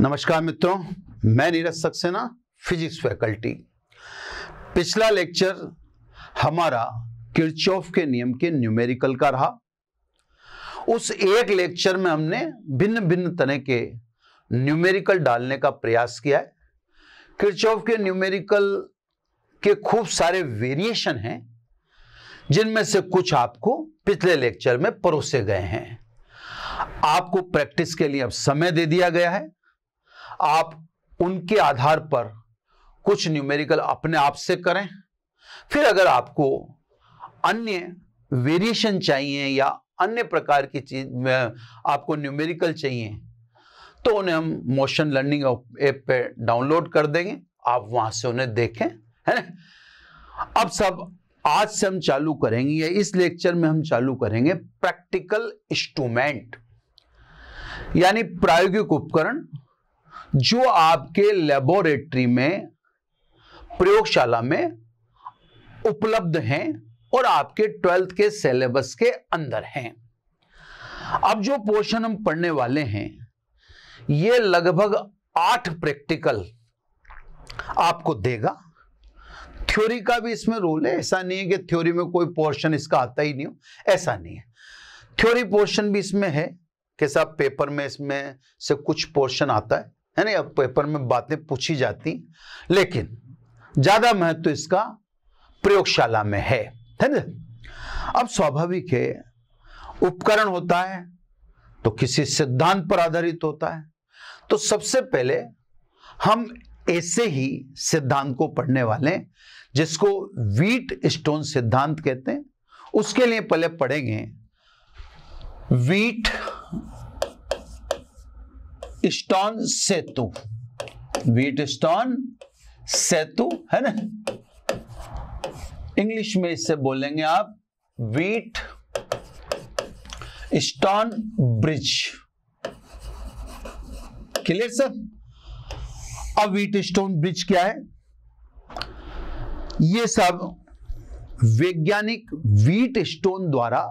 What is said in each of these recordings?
नमस्कार मित्रों, मैं नीरज सक्सेना, फिजिक्स फैकल्टी। पिछला लेक्चर हमारा किरचॉफ के नियम के न्यूमेरिकल का रहा। उस एक लेक्चर में हमने भिन्न भिन्न तरह के न्यूमेरिकल डालने का प्रयास किया है। किरचॉफ के न्यूमेरिकल के खूब सारे वेरिएशन हैं, जिनमें से कुछ आपको पिछले लेक्चर में परोसे गए हैं। आपको प्रैक्टिस के लिए अब समय दे दिया गया है। आप उनके आधार पर कुछ न्यूमेरिकल अपने आप से करें। फिर अगर आपको अन्य वेरिएशन चाहिए या अन्य प्रकार की चीज में आपको न्यूमेरिकल चाहिए, तो उन्हें हम मोशन लर्निंग ऐप पे डाउनलोड कर देंगे। आप वहां से उन्हें देखें, है ना। अब सब आज से हम चालू करेंगे, या इस लेक्चर में हम चालू करेंगे प्रैक्टिकल इंस्ट्रूमेंट, यानी प्रायोगिक उपकरण जो आपके लेबोरेटरी में, प्रयोगशाला में उपलब्ध हैं और आपके 12th के सिलेबस के अंदर हैं। अब जो पोर्शन हम पढ़ने वाले हैं, ये लगभग 8 प्रैक्टिकल आपको देगा। थ्योरी का भी इसमें रोल है। ऐसा नहीं है कि थ्योरी में कोई पोर्शन इसका आता ही नहीं हो, ऐसा नहीं है। थ्योरी पोर्शन भी इसमें है कि साहब पेपर में इसमें से कुछ पोर्शन आता है ना। अब पेपर में बातें पूछी जाती, लेकिन ज्यादा महत्व इसका प्रयोगशाला में है ना। अब स्वाभाविक है, उपकरण होता है तो किसी सिद्धांत पर आधारित होता है। तो सबसे पहले हम ऐसे ही सिद्धांत को पढ़ने वाले हैं, जिसको व्हीट स्टोन सिद्धांत कहते हैं। उसके लिए पहले पढ़ेंगे व्हीट स्टोन सेतु। व्हीट स्टोन सेतु है ना, इंग्लिश में इससे बोलेंगे आप wheat stone bridge. Clear sir. अब व्हीट स्टोन ब्रिज क्या है? ये सब वैज्ञानिक व्हीट स्टोन द्वारा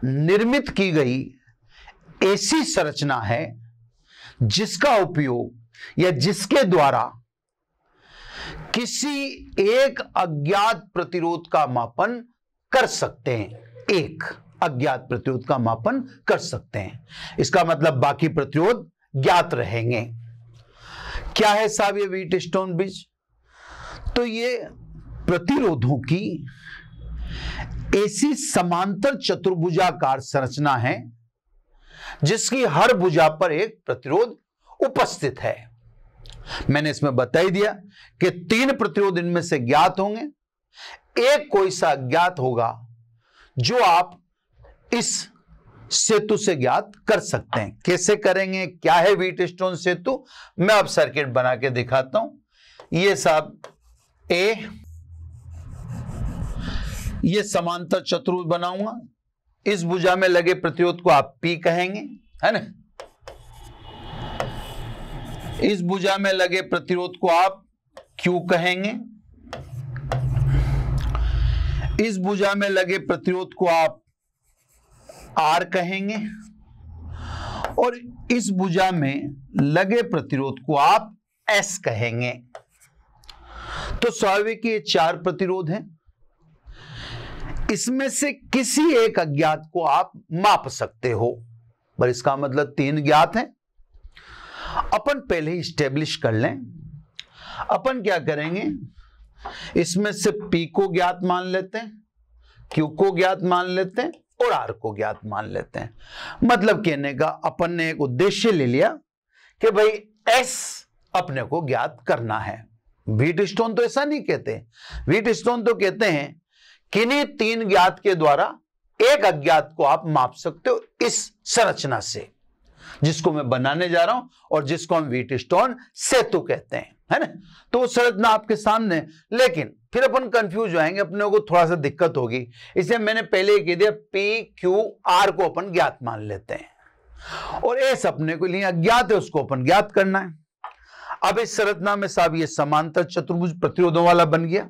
निर्मित की गई ऐसी संरचना है जिसका उपयोग या जिसके द्वारा किसी एक अज्ञात प्रतिरोध का मापन कर सकते हैं। एक अज्ञात प्रतिरोध का मापन कर सकते हैं, इसका मतलब बाकी प्रतिरोध ज्ञात रहेंगे। क्या है साहब ये व्हीट स्टोन ब्रिज? तो ये प्रतिरोधों की ऐसी समांतर चतुर्भुजाकार संरचना है जिसकी हर भुजा पर एक प्रतिरोध उपस्थित है। मैंने इसमें बता ही दिया कि 3 प्रतिरोध इनमें से ज्ञात होंगे। एक कोई सा ज्ञात होगा जो आप इस सेतु से ज्ञात कर सकते हैं। कैसे करेंगे? क्या है व्हीट स्टोन सेतु? मैं अब सर्किट बना के दिखाता हूं। ये सब ए, ये समांतर चतुर्भुज बनाऊंगा। इस भुजा में लगे प्रतिरोध को आप P कहेंगे, है ना। इस भुजा में लगे प्रतिरोध को आप Q कहेंगे। इस भुजा में लगे प्रतिरोध को आप R कहेंगे, और इस भुजा में लगे प्रतिरोध को आप S कहेंगे। तो स्वाभाविक ये 4 प्रतिरोध हैं। इसमें से किसी एक अज्ञात को आप माप सकते हो, पर इसका मतलब 3 ज्ञात हैं। अपन पहले ही स्टेब्लिश कर लें। अपन क्या करेंगे, इसमें से P को ज्ञात मान लेते हैं, Q को ज्ञात मान लेते हैं और R को ज्ञात मान लेते हैं। मतलब कहने का अपन ने एक उद्देश्य ले लिया कि भाई S अपने को ज्ञात करना है। व्हीट स्टोन तो ऐसा नहीं कहते। व्हीट स्टोन तो कहते हैं किन्हीं 3 ज्ञात के द्वारा एक अज्ञात को आप माप सकते हो इस संरचना से, जिसको मैं बनाने जा रहा हूं और जिसको हम व्हीट स्टोन सेतु कहते हैं, है ना। तो वो संरचना आपके सामने, लेकिन फिर अपन कंफ्यूज हो जाएंगे, अपने को थोड़ा सा दिक्कत होगी। इसलिए मैंने पहले ही कह दिया P, Q, R को अपन ज्ञात मान लेते हैं, और S अपने को लिए अज्ञात है, उसको अपन ज्ञात करना है। अब इस संरचना में साहब ये समांतर चतुर्भुज प्रतिरोधों वाला बन गया।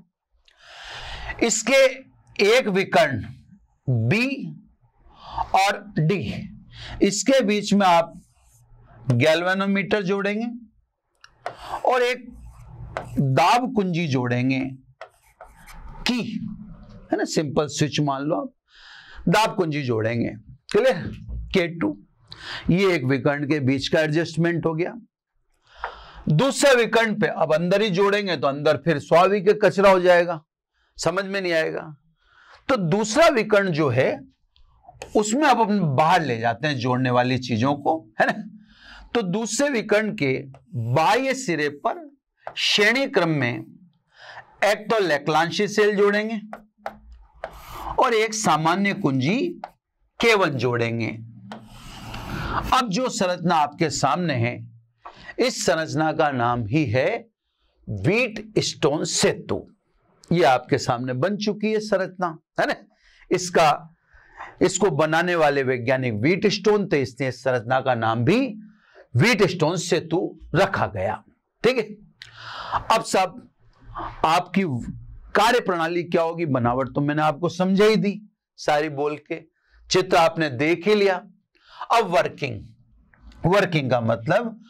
इसके एक विकर्ण B और D, इसके बीच में आप गैल्वेनोमीटर जोड़ेंगे और एक दाब कुंजी जोड़ेंगे की, है ना, सिंपल स्विच मान लो आप, दाब कुंजी जोड़ेंगे, क्लियर। K2 ये एक विकर्ण के बीच का एडजस्टमेंट हो गया। दूसरे विकर्ण पे अब अंदर ही जोड़ेंगे तो अंदर फिर स्वाभाविक कचरा हो जाएगा, समझ में नहीं आएगा। तो दूसरा विकर्ण जो है उसमें अब अपन बाहर ले जाते हैं जोड़ने वाली चीजों को, है ना। तो दूसरे विकर्ण के बाह्य सिरे पर श्रेणी क्रम में एक तो लैग्रांज सेल जोड़ेंगे और एक सामान्य कुंजी K1 जोड़ेंगे। अब जो संरचना आपके सामने है, इस संरचना का नाम ही है व्हीटस्टोन सेतु। ये आपके सामने बन चुकी है संरचना, है ना। इसको बनाने वाले वैज्ञानिक व्हीटस्टोन थे, इसलिए इस संरचना का नाम भी व्हीटस्टोन सेतु रखा गया, ठीक है। अब सब आपकी कार्य प्रणाली क्या होगी, बनावट तो मैंने आपको समझा ही दी सारी बोल के, चित्र आपने देख ही लिया। अब वर्किंग का मतलब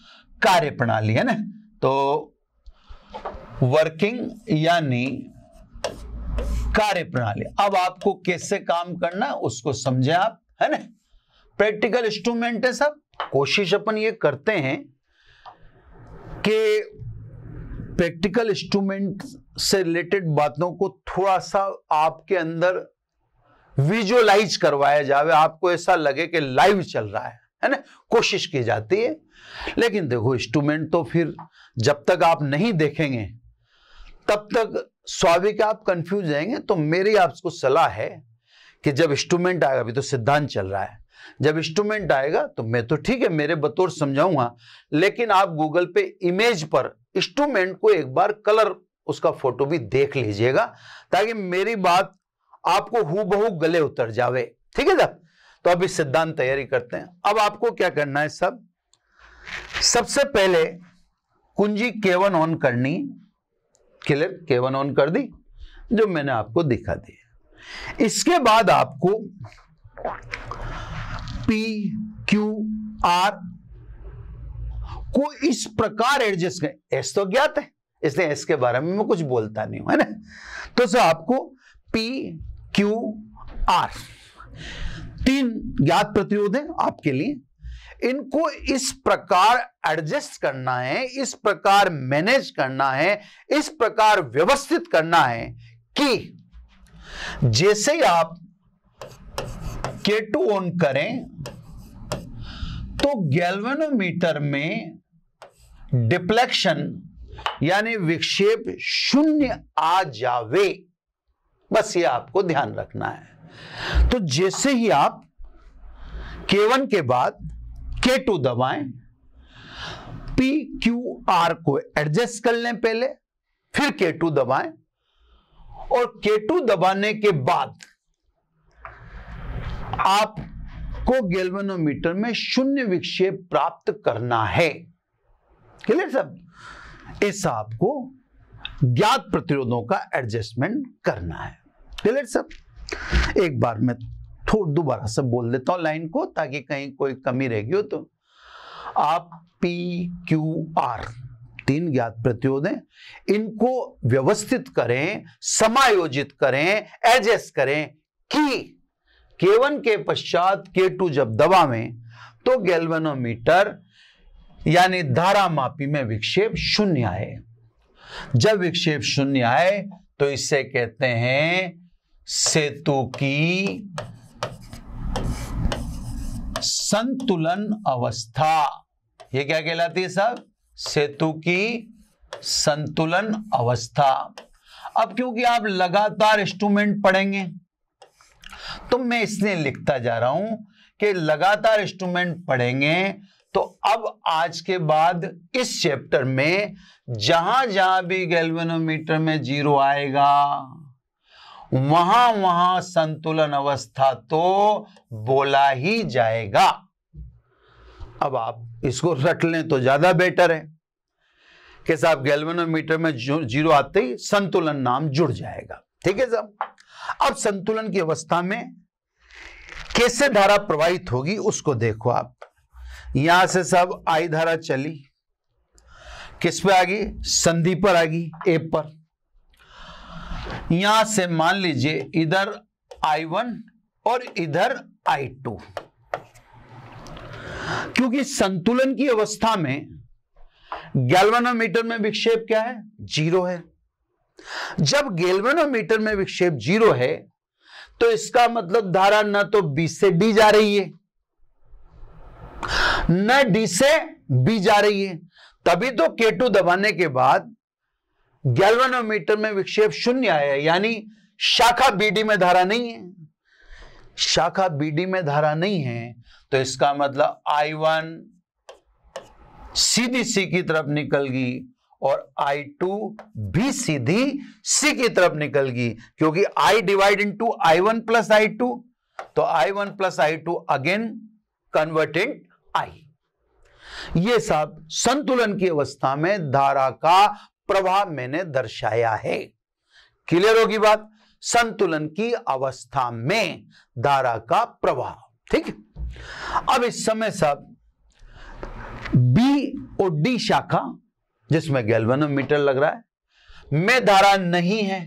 कार्य प्रणाली, है ना। तो वर्किंग यानी कार्य प्रणाली। अब आपको कैसे काम करना उसको समझे आप, है ना। प्रैक्टिकल इंस्ट्रूमेंट है सब। कोशिश अपन ये करते हैं कि प्रैक्टिकल इंस्ट्रूमेंट से रिलेटेड बातों को थोड़ा सा आपके अंदर विजुअलाइज करवाया जाए, आपको ऐसा लगे कि लाइव चल रहा है ना। कोशिश की जाती है, लेकिन देखो इंस्ट्रूमेंट तो फिर जब तक आप नहीं देखेंगे तब तक स्वाभाविक आप कंफ्यूज जाएंगे। तो मेरी आपको सलाह है कि जब इंस्ट्रूमेंट आएगा, अभी तो सिद्धांत चल रहा है, जब इंस्ट्रूमेंट आएगा तो मैं तो ठीक है मेरे बतौर समझाऊंगा, लेकिन आप गूगल पे इमेज पर इंस्ट्रूमेंट को एक बार कलर उसका फोटो भी देख लीजिएगा, ताकि मेरी बात आपको हूबहू गले उतर जावे, ठीक है साहब। तो अभी सिद्धांत तैयारी करते हैं। अब आपको क्या करना है, सबसे पहले कुंजी K1 ऑन करनी, क्लियर। K1 ऑन कर दी, जो मैंने आपको दिखा दी। इसके बाद आपको P Q R को इस प्रकार एडजस्ट करें। S तो ज्ञात है, इसलिए S के बारे में मैं कुछ बोलता नहीं हूं, है ना। तो सर आपको P Q R 3 ज्ञात प्रतिरोध है आपके लिए, इनको इस प्रकार एडजस्ट करना है, इस प्रकार मैनेज करना है, इस प्रकार व्यवस्थित करना है कि जैसे ही आप K2 ऑन करें तो गैल्वेनोमीटर में डिफ्लेक्शन यानी विक्षेप 0 आ जावे, बस ये आपको ध्यान रखना है। तो जैसे ही आप K1 के बाद K2 दबाएं, PQR को एडजस्ट कर लें पहले, फिर K2 दबाएं, और K2 दबाने के बाद आपको गैल्वेनोमीटर में 0 विक्षेप प्राप्त करना है, क्लियर सब। इस आपको ज्ञात प्रतिरोधों का एडजस्टमेंट करना है, क्लियर सब। एक बार मैं दोबारा से बोल देता हूं लाइन को, ताकि कहीं कोई कमी रहेगी हो तो। आप PQR 3 ज्ञात प्रतिरोध हैं, इनको व्यवस्थित करें, समायोजित करें, एडजस्ट करें कि K1 के पश्चात K2 जब दबावें तो गैल्वेनोमीटर यानी धारा मापी में विक्षेप 0 आए। जब विक्षेप 0 आए तो इसे कहते हैं सेतु की संतुलन अवस्था। ये क्या कहलाती है साहब, सेतु की संतुलन अवस्था। अब क्योंकि आप लगातार इंस्ट्रूमेंट पढ़ेंगे तो मैं इसलिए लिखता जा रहा हूं कि लगातार इंस्ट्रूमेंट पढ़ेंगे तो अब आज के बाद इस चैप्टर में जहां जहां भी गैल्वेनोमीटर में 0 आएगा वहां वहां संतुलन अवस्था तो बोला ही जाएगा। अब आप इसको रट लें तो ज्यादा बेटर है कि साहब गैल्वेनोमीटर में 0 आते ही संतुलन नाम जुड़ जाएगा, ठीक है साहब। अब संतुलन की अवस्था में कैसे धारा प्रवाहित होगी उसको देखो आप। यहां से सब I धारा चली, किस पे आ गई? संधि पर आ गई, A पर। यहां से मान लीजिए इधर I1 और इधर I2, क्योंकि संतुलन की अवस्था में गैल्वेनोमीटर में विक्षेप क्या है? 0 है। जब गैल्वेनोमीटर में विक्षेप 0 है तो इसका मतलब धारा न तो B से D जा रही है न D से B जा रही है, तभी तो K2 दबाने के बाद गैल्वेनोमीटर में विक्षेप 0 आया, यानी शाखा BD में धारा नहीं है। शाखा BD में धारा नहीं है तो इसका मतलब I1 सीधी C की तरफ निकल गई और I2 भी सीधी C की तरफ निकल गई, क्योंकि I divide into I1 plus I2, तो I1 plus I2 again convert in I। ये सब संतुलन की अवस्था में धारा का प्रवाह मैंने दर्शाया है। क्लियर होगी बात? संतुलन की अवस्था में धारा का प्रवाह। ठीक। अब इस समय सब B और D शाखा, जिसमें गैल्वेनोमीटर लग रहा है, में धारा नहीं है।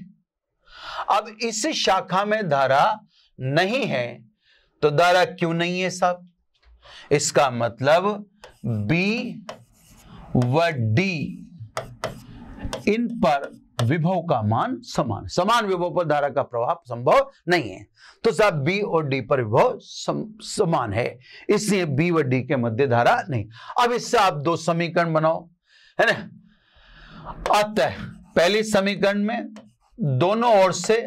अब इस शाखा में धारा नहीं है तो धारा क्यों नहीं है साहब? इसका मतलब B व D इन पर विभव का मान समान, समान विभव पर धारा का प्रभाव संभव नहीं है। तो साहब B और D पर विभव समान है, इसलिए B व D के मध्य धारा नहीं। अब इससे आप दो समीकरण बनाओ, है ना। अतः पहली समीकरण में दोनों ओर से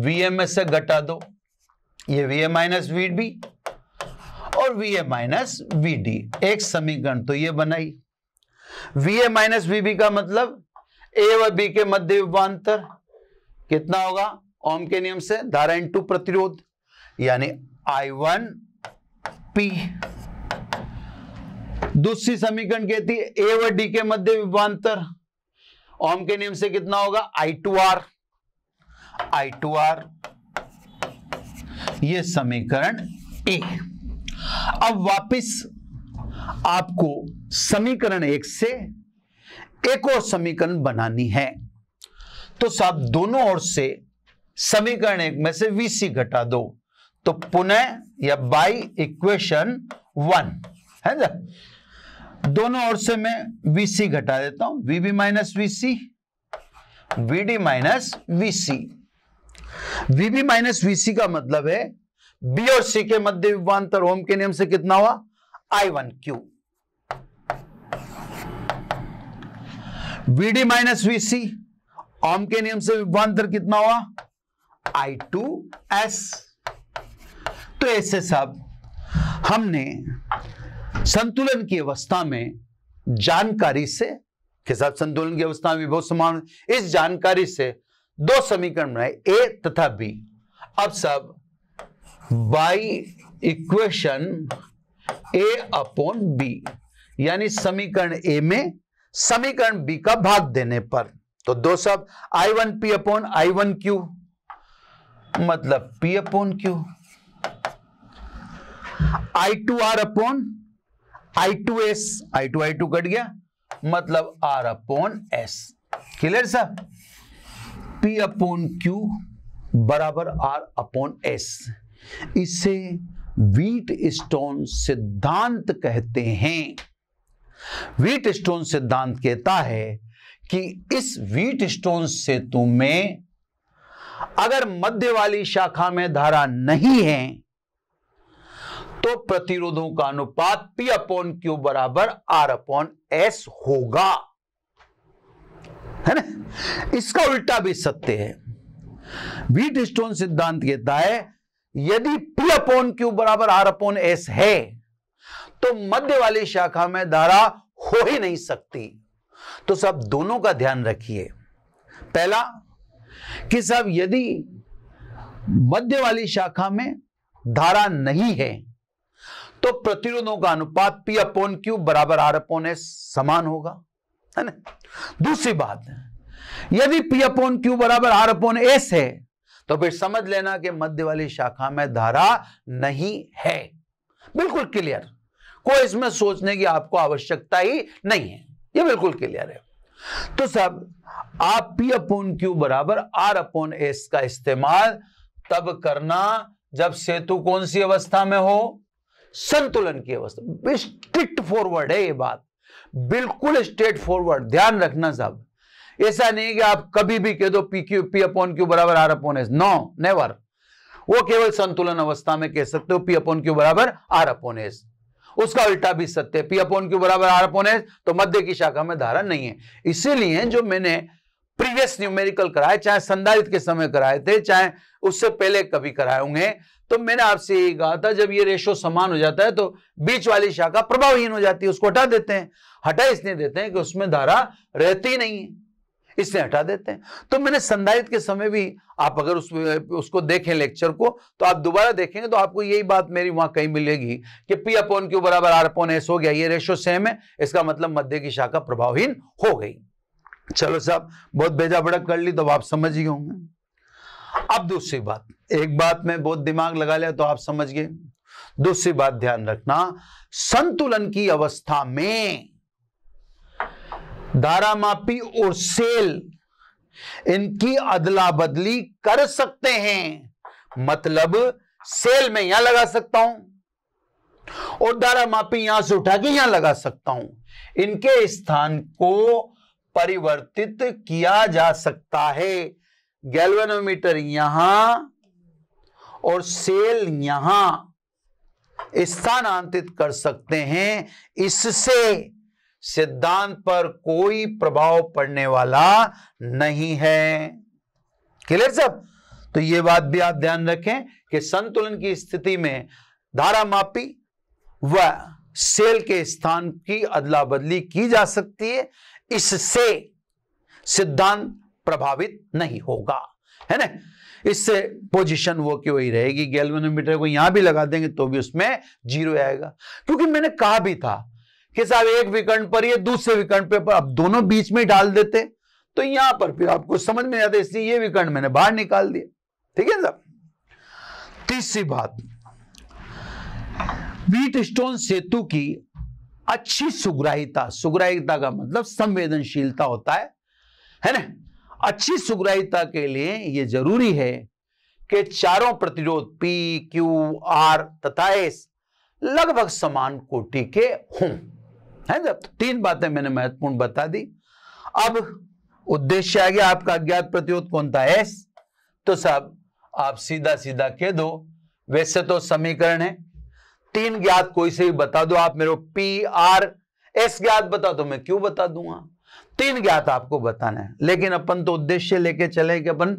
VA में से घटा दो, ये VA माइनस VB और VA माइनस VD। एक समीकरण तो ये बनाई। VA माइनस VB का मतलब A व B के मध्य विभवांतर कितना होगा? ओम के नियम से धारा इंटू प्रतिरोध, यानी I1 P। दूसरी समीकरण कहती है A व D के मध्य विभवांतर, ओम के नियम से कितना होगा? I2R। ये समीकरण A। अब वापस आपको समीकरण 1 से एक और समीकरण बनानी है, तो साहब दोनों ओर से समीकरण 1 में से VC घटा दो, तो पुनः या बाई इक्वेशन 1 है ना। दोनों ओर से मैं VC घटा देता हूं, VB minus VC, VD minus VC। VB minus VC का मतलब है B और C के मध्य विभवांतर ओम के नियम से कितना हुआ? I1Q। VD माइनस VC ओम के नियम से विभवांतर कितना हुआ? I2S। तो ऐसे सब हमने संतुलन की अवस्था में जानकारी से के साथ संतुलन की अवस्था में विभव समान, इस जानकारी से दो समीकरण बनाए A तथा B। अब सब by equation A upon B, यानी समीकरण A में समीकरण B का भाग देने पर, तो दो सब I1P अपॉन I1Q मतलब P upon Q, I2R upon I2S, I2 cut गया मतलब R अपॉन S। क्लियर साहब? P अपॉन Q बराबर R अपॉन S। इसे व्हीटस्टोन सिद्धांत कहते हैं। व्हीटस्टोन सिद्धांत कहता है कि इस व्हीटस्टोन सेतु में अगर मध्य वाली शाखा में धारा नहीं है तो प्रतिरोधों का अनुपात P अपॉन Q बराबर R अपॉन S होगा, है ना। इसका उल्टा भी सत्य है। व्हीटस्टोन सिद्धांत कहता है यदि P अपॉन Q बराबर R अपॉन S है तो मध्य वाली शाखा में धारा हो ही नहीं सकती। तो सब दोनों का ध्यान रखिए। पहला कि सब यदि मध्य वाली शाखा में धारा नहीं है तो प्रतिरोधों का अनुपात P अपॉन Q बराबर R अपॉन S समान होगा, है ना। दूसरी बात, यदि P अपॉन Q बराबर R अपॉन S है तो फिर समझ लेना कि मध्य वाली शाखा में धारा नहीं है। बिल्कुल क्लियर, कोई इसमें सोचने की आपको आवश्यकता ही नहीं है, ये बिल्कुल क्लियर है। तो साहब आप P/Q बराबर R/S का इस्तेमाल तब करना जब सेतु कौन सी अवस्था में हो, संतुलन की अवस्था। स्ट्रिक्ट फॉरवर्ड है ये बात, बिल्कुल स्ट्रेट फॉरवर्ड, ध्यान रखना साहब। ऐसा नहीं कि आप कभी भी कह दो P/Q बराबर R/S, नो नेवर। वो केवल संतुलन अवस्था में कह सकते हो P/Q बराबर R/S। उसका उल्टा भी सत्य है, P/Q बराबर R/S तो मध्य की शाखा में धारा नहीं है। इसीलिए जो मैंने प्रीवियस न्यूमेरिकल कराए, चाहे संधारित्र के समय कराए थे, चाहे उससे पहले कभी कराए होंगे, तो मैंने आपसे यही कहा था जब ये रेशो समान हो जाता है तो बीच वाली शाखा प्रभावहीन हो जाती है, उसको हटा देते हैं। हटा इसलिए देते हैं कि उसमें धारा रहती नहीं है, इसलिए हटा देते हैं। तो मैंने संधारित्र के समय भी, आप अगर उसको देखें लेक्चर को, तो आप दोबारा देखेंगे तो आपको यही बात मेरी वहां कहीं मिलेगी कि P/Q बराबर R/S हो गया, ये रेशो सेम है, इसका मतलब मध्य की शाखा प्रभावहीन हो गई। चलो साहब, बहुत बेजा बड़क कर ली तो आप समझ ही होंगे। अब दूसरी बात, एक बात में बहुत दिमाग लगा लिया तो आप समझ गए। दूसरी बात ध्यान रखना, संतुलन की अवस्था में धारामापी और सेल इनकी अदला बदली कर सकते हैं। मतलब सेल में यहां लगा सकता हूं और धारामापी यहां से उठा के यहां लगा सकता हूं। इनके स्थान को परिवर्तित किया जा सकता है। गैल्वेनोमीटर यहां और सेल यहां स्थानांतरित कर सकते हैं। इससे सिद्धांत पर कोई प्रभाव पड़ने वाला नहीं है। क्लियर साहब? तो यह बात भी आप ध्यान रखें कि संतुलन की स्थिति में धारामापी व सेल के स्थान की अदला बदली की जा सकती है, इससे सिद्धांत प्रभावित नहीं होगा, है ना। इससे पोजीशन वो की वही रहेगी। गैल्वेनोमीटर को यहां भी लगा देंगे तो भी उसमें 0 आएगा, क्योंकि मैंने कहा भी था कि साहब एक विकर्ण पर ये दूसरे विकर्ण पर अब दोनों बीच में डाल देते तो यहां पर फिर आपको समझ में आता है, इसलिए ये विकर्ण मैंने बाहर निकाल दिया। ठीक है साहब। तीसरी बात, व्हीटस्टोन सेतु की अच्छी सुग्राहिता, सुग्राहिता का मतलब संवेदनशीलता होता है ना। अच्छी सुग्राहिता के लिए यह जरूरी है कि चारों प्रतिरोध P, Q, R तथा S लगभग समान कोटि के हों, है ना। तीन बातें मैंने महत्वपूर्ण बता दी। अब उद्देश्य आ गया, आपका अज्ञात प्रतिरोध कौन था? S। तो साहब आप सीधा सीधा कह दो, वैसे तो समीकरण है 3 ज्ञात, कोई से भी बता दो आप मेरे को P, R, S ज्ञात बता दो, मैं क्यों बता दूंगा। 3 ज्ञात आपको बताना है, लेकिन अपन तो उद्देश्य लेके चले कि अपन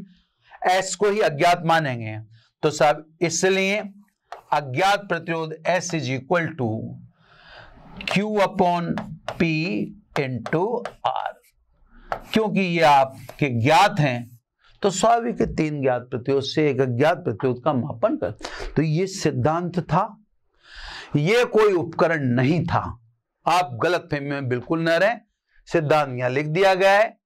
S को ही अज्ञात मानेंगे। तो साहब इसलिए अज्ञात प्रतिरोध S is equal to Q/P into R। क्योंकि ये आपके ज्ञात हैं तो स्वाभाविक है 3 ज्ञात प्रतिरोध से एक अज्ञात प्रतिरोध का मापन कर। तो ये सिद्धांत था, ये कोई उपकरण नहीं था। आप गलतफहमी में बिल्कुल न रहें, सिद्धांत यहां लिख दिया गया है।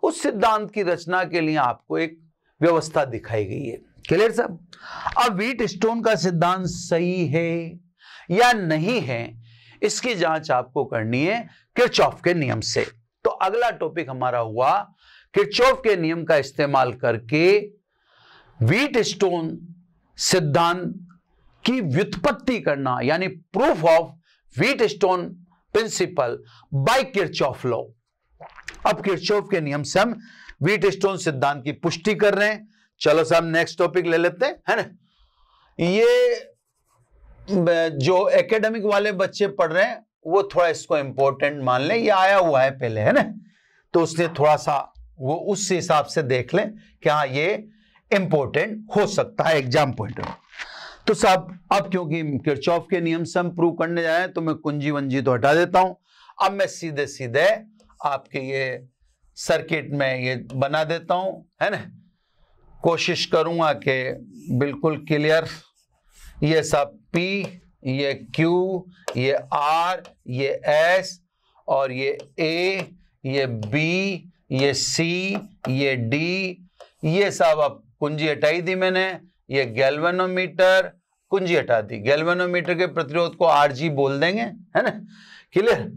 उस सिद्धांत की रचना के लिए आपको एक व्यवस्था दिखाई गई है। क्लियर साहब? अब व्हीटस्टोन का सिद्धांत सही है या नहीं है, इसकी जांच आपको करनी है किरचॉफ के नियम से। तो अगला टॉपिक हमारा हुआ किरचॉफ के नियम का इस्तेमाल करके व्हीटस्टोन सिद्धांत की व्युत्पत्ति करना, यानी proof of Wheatstone principal bye Kirchhoff law. अब किरचॉफ के नियम से हम व्हीटस्टोन सिद्धांत की पुष्टि कर रहे हैं। चलो साहब नेक्स्ट टॉपिक ले लेते हैं, है ना। ये जो एकेडमिक वाले बच्चे पढ़ रहे हैं वो थोड़ा इसको इंपॉर्टेंट मान लें, ये आया हुआ है पहले, है ना, तो उसने थोड़ा सा वो उस हिसाब से देख लें कि हाँ ये इंपॉर्टेंट हो सकता है एग्जाम पॉइंट ऑफ। तो साहब अब क्योंकि किरचॉफ के नियम से हम प्रूव करने जा रहे हैं तो मैं कुंजी वंजी तो हटा देता हूं। अब मैं सीधे सीधे आपके ये सर्किट में ये बना देता हूं, है ना। कोशिश करूंगा कि बिल्कुल क्लियर, ये सब P, ये Q, ये R, ये S और ये A, ये B, ये C, ये D, ये सब अब कुंजी हटाई दी मैंने। ये गैल्वेनोमीटर कुंजी हटा दी, गैल्वेनोमीटर के प्रतिरोध को Rg बोल देंगे, है ना, क्लियर।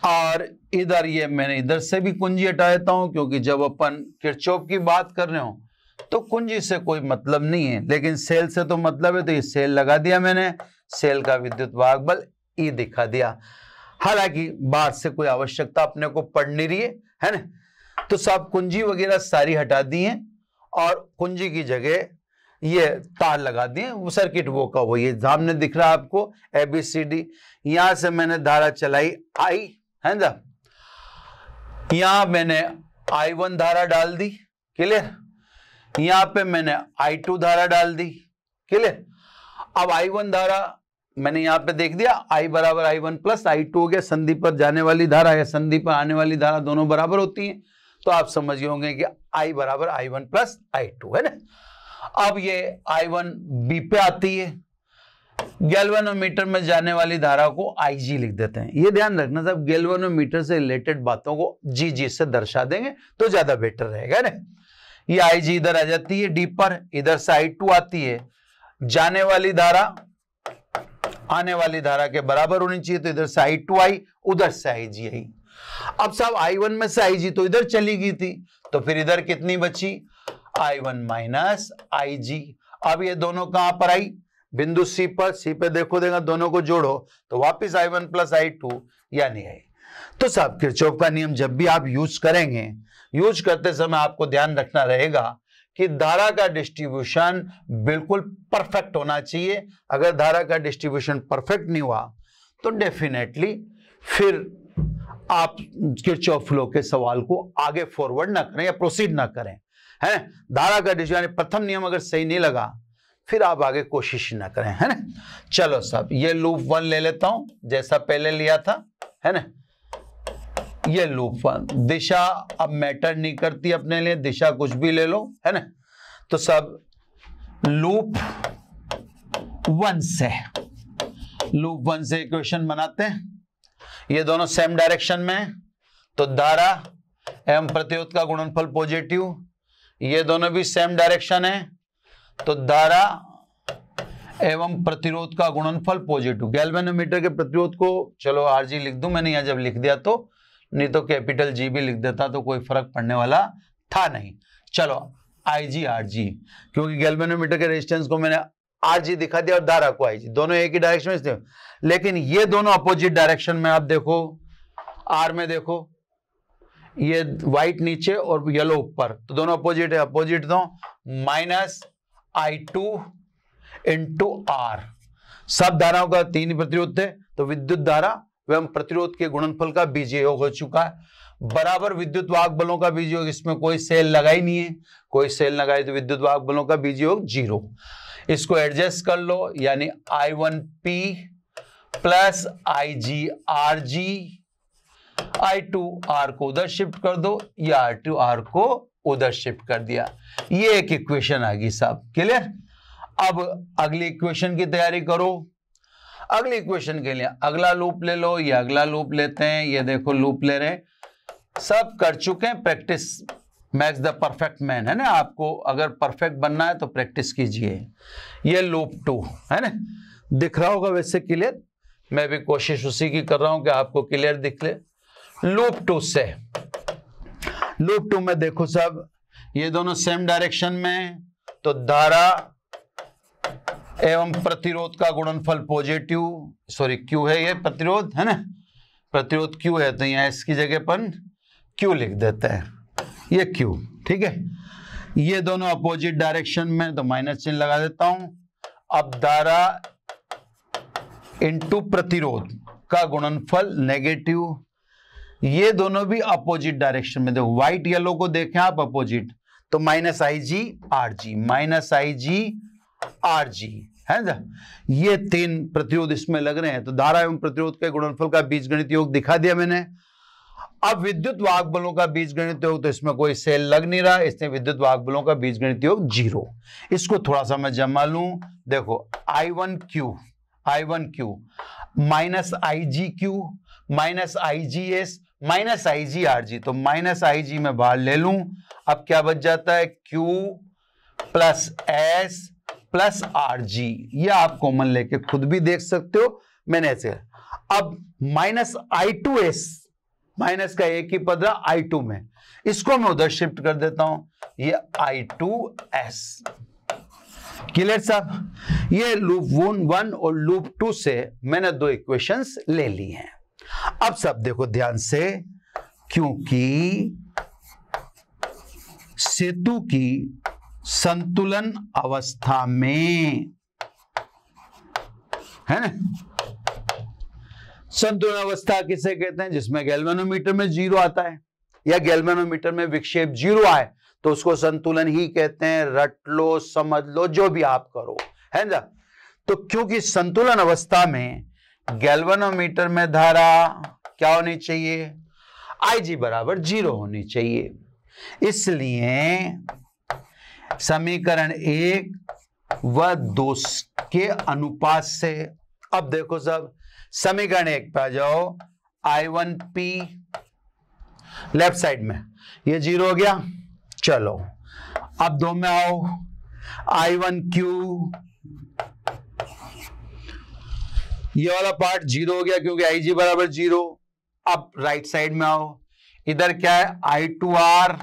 और इधर ये मैंने इधर से भी कुंजी हटा देता हूं, क्योंकि जब अपन किरचॉफ की बात कर रहे हो तो कुंजी से कोई मतलब नहीं है, लेकिन सेल से तो मतलब है, तो ये सेल लगा दिया मैंने, सेल का विद्युत वाहक बल E दिखा दिया। हालांकि बाहर से कोई आवश्यकता अपने को पड़ नहीं रही है ना, तो सब कुंजी वगैरह सारी हटा दी है और कुंजी की जगह ये तार लगा दिए, वो सर्किट वो का वो ये सामने दिख रहा है आपको ABCD। यहां से मैंने धारा चलाई I, है ना, यहां मैंने I1 धारा डाल दी, क्लियर। यहां पे मैंने I2 धारा डाल दी, क्लियर। अब I1 धारा मैंने यहां पे देख दिया, I बराबर I1 प्लस I2 हो गया। संधि पर जाने वाली धारा या संधि पर आने वाली धारा दोनों बराबर होती हैं, तो आप समझ गए होंगे कि I बराबर I1 प्लस I2, है ना। अब ये I1 B पे आती है, गैल्वेनोमीटर में जाने वाली धारा को IG लिख देते हैं। ये ध्यान रखना साहब, गैल्वेनोमीटर से रिलेटेड बातों को GG से दर्शा देंगे तो ज्यादा बेटर रहेगा ना। ये IG इधर आ जाती है D पर, इधर से I2 आती है, जाने वाली धारा आने वाली धारा के बराबर होनी चाहिए, तो इधर से I2 आई, उधर से IG आई। अब साहब I1 में से IG तो इधर चली गई थी, तो फिर इधर कितनी बची, I1 माइनस IG। अब ये दोनों कहां पर आई, बिंदु C पर, C पे देखो देगा, दोनों को जोड़ो तो वापिस I1 प्लस I2 यानी आई। तो साहब किरचॉफ का नियम जब भी आप यूज करेंगे, यूज करते समय आपको ध्यान रखना रहेगा कि धारा का डिस्ट्रीब्यूशन बिल्कुल परफेक्ट होना चाहिए। अगर धारा का डिस्ट्रीब्यूशन परफेक्ट नहीं हुआ तो डेफिनेटली फिर आप किरचॉफ लॉ के सवाल को आगे फॉरवर्ड ना करें या प्रोसीड ना करें, है। धारा का डिस्ट्रीब्यूशन प्रथम नियम अगर सही नहीं लगा फिर आप आगे कोशिश ना करें, है ना। चलो साहब ये लूप 1 ले लेता हूं जैसा पहले लिया था, है ना। ये लूप 1, दिशा अब मैटर नहीं करती अपने लिए, दिशा कुछ भी ले लो, है ना। तो सब लूप 1 से इक्वेशन बनाते हैं। ये दोनों सेम डायरेक्शन में है, तो धारा एवं प्रतिरोध का गुणनफल पॉजिटिव, ये दोनों भी सेम डायरेक्शन है, तो धारा एवं प्रतिरोध का गुणनफल पॉजिटिव। गैल्वेनोमीटर के प्रतिरोध को चलो Rg लिख दूं मैंने, यहां जब लिख दिया तो, नहीं तो कैपिटल G भी लिख देता तो कोई फर्क पड़ने वाला था नहीं। चलो IG Rg, क्योंकि गैल्वेनोमीटर के रेजिस्टेंस को मैंने Rg दिखा दिया और धारा को IG, दोनों एक ही डायरेक्शन में थे, लेकिन ये दोनों अपोजिट डायरेक्शन में। आप देखो R में देखो, ये व्हाइट नीचे और येलो ऊपर, तो दोनों अपोजिट है, अपोजिट दो माइनस I2 इंटू R। सब धाराओं का 3 प्रतिरोध थे, तो विद्युत धारा एवं प्रतिरोध के गुणनफल का बीजीय योग हो चुका है, बराबर विद्युत वाहक बलों का बीजीय योग। इसमें कोई सेल लगाई नहीं है, कोई सेल लगाई तो विद्युत वाहक बलों का बीजीय योग 0। इसको एडजस्ट कर लो, यानी I1P plus IG RG, I2R को उधर शिफ्ट कर दो, या R2R को उधर शिफ्ट कर दिया। ये एक इक्वेशन आ गई साहब, क्लियर। अब अगली इक्वेशन की तैयारी करो। अगली इक्वेशन के लिए अगला लूप ले लो, ये अगला लूप लेते हैं, ये देखो लूप ले रहे हैं, सब कर चुके हैं। Practice makes the perfect man, है ना। आपको अगर परफेक्ट बनना है तो प्रैक्टिस कीजिए। ये लूप 2 है ना, दिख रहा होगा वैसे क्लियर, मैं भी कोशिश उसी की कर रहा हूं कि आपको क्लियर दिख ले। लूप 2 से, लूप 2 में देखो सब ये दोनों सेम डायरेक्शन में, तो धारा एवं प्रतिरोध का गुणनफल पॉजिटिव, सॉरी Q है ये प्रतिरोध, है ना, प्रतिरोध Q है, तो यहाँ इसकी जगह पर Q लिख देते हैं, ये Q, ठीक है। ये दोनों अपोजिट डायरेक्शन में, तो माइनस चिन्ह लगा देता हूं। अब धारा इंटू प्रतिरोध का गुणनफल नेगेटिव, ये दोनों भी अपोजिट डायरेक्शन में, देखो व्हाइट येलो को देखें आप अपोजिट, तो minus IG RG, minus IG RG, है ना। ये 3 प्रतिरोध इसमें लग रहे हैं, तो धारा एवं प्रतिरोध के गुणनफल का बीजगणित योग दिखा दिया मैंने। अब विद्युत वाहक बलों का बीजगणित योग, तो इसमें कोई सेल लग नहीं रहा, इसमें विद्युत वाहक बलों का बीजगणित योग 0। इसको थोड़ा सा मैं जमा लूं, देखो I1Q minus IGQ minus IGS minus IG RG, तो माइनस IG में बाहर ले लूं, अब क्या बच जाता है Q plus S plus RG, ये आप कॉमन लेके खुद भी देख सकते हो, मैंने ऐसे। अब माइनस I2S, माइनस का एक ही पद रहा I2 में, इसको मैं उधर शिफ्ट कर देता हूं, ये I2S। क्लियर साहब? ये लूप 1 और लूप 2 से मैंने दो इक्वेशंस ले ली हैं। अब सब देखो ध्यान से, क्योंकि सेतु की संतुलन अवस्था में, है ना, संतुलन अवस्था किसे कहते हैं? जिसमें गैल्वेनोमीटर में 0 आता है या गैल्वेनोमीटर में विक्षेप 0 आए तो उसको संतुलन ही कहते हैं। रट लो, समझ लो, जो भी आप करो, है ना। तो क्योंकि संतुलन अवस्था में गैल्वेनोमीटर में धारा क्या होनी चाहिए? IG बराबर 0 होनी चाहिए। इसलिए समीकरण 1 व 2 के अनुपात से, अब देखो सब, समीकरण 1 पे आ जाओ, I1P लेफ्ट साइड में ये 0 हो गया। चलो अब 2 में आओ, I1Q, ये वाला पार्ट 0 हो गया क्योंकि IG बराबर 0। अब राइट साइड में आओ, इधर क्या है? I2R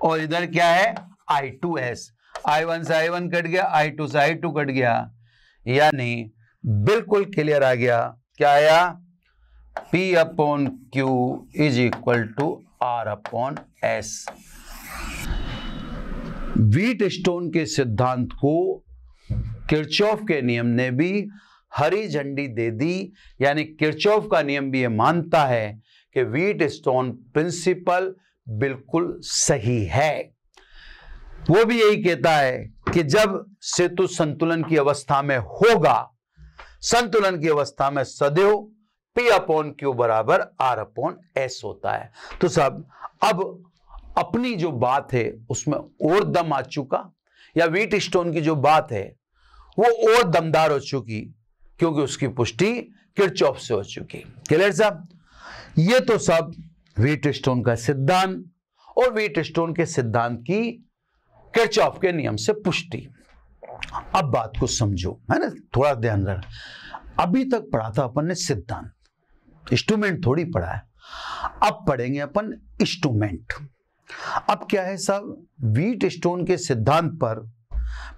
और इधर क्या है? I2S। I1 से I1 कट गया, I2 से I2 कट गया, यानी बिल्कुल क्लियर आ गया। क्या आया? P/Q is equal to R/S। Wheatstone के सिद्धांत को किरचॉफ के नियम ने भी हरी झंडी दे दी, यानी किरचॉफ का नियम भी ये मानता है कि व्हीटस्टोन प्रिंसिपल बिल्कुल सही है। वो भी यही कहता है कि जब सेतु संतुलन की अवस्था में होगा, संतुलन की अवस्था में सदैव P/Q बराबर R/S होता है। तो सब अब अपनी जो बात है उसमें और दम आ चुका, या व्हीटस्टोन की जो बात है वो और दमदार हो चुकी, क्योंकि उसकी पुष्टि किरचॉफ से हो चुकी। क्लियर साहब? ये तो सब व्हीटस्टोन का सिद्धांत और व्हीटस्टोन के सिद्धांत की किरचॉफ के नियम से पुष्टि। अब बात को समझो, है ना, थोड़ा ध्यान रख। अभी तक पढ़ा था अपन ने सिद्धांत, इंस्ट्रूमेंट थोड़ी पढ़ा है। अब पढ़ेंगे अपन इंस्ट्रूमेंट। अब क्या है साहब? व्हीटस्टोन के सिद्धांत पर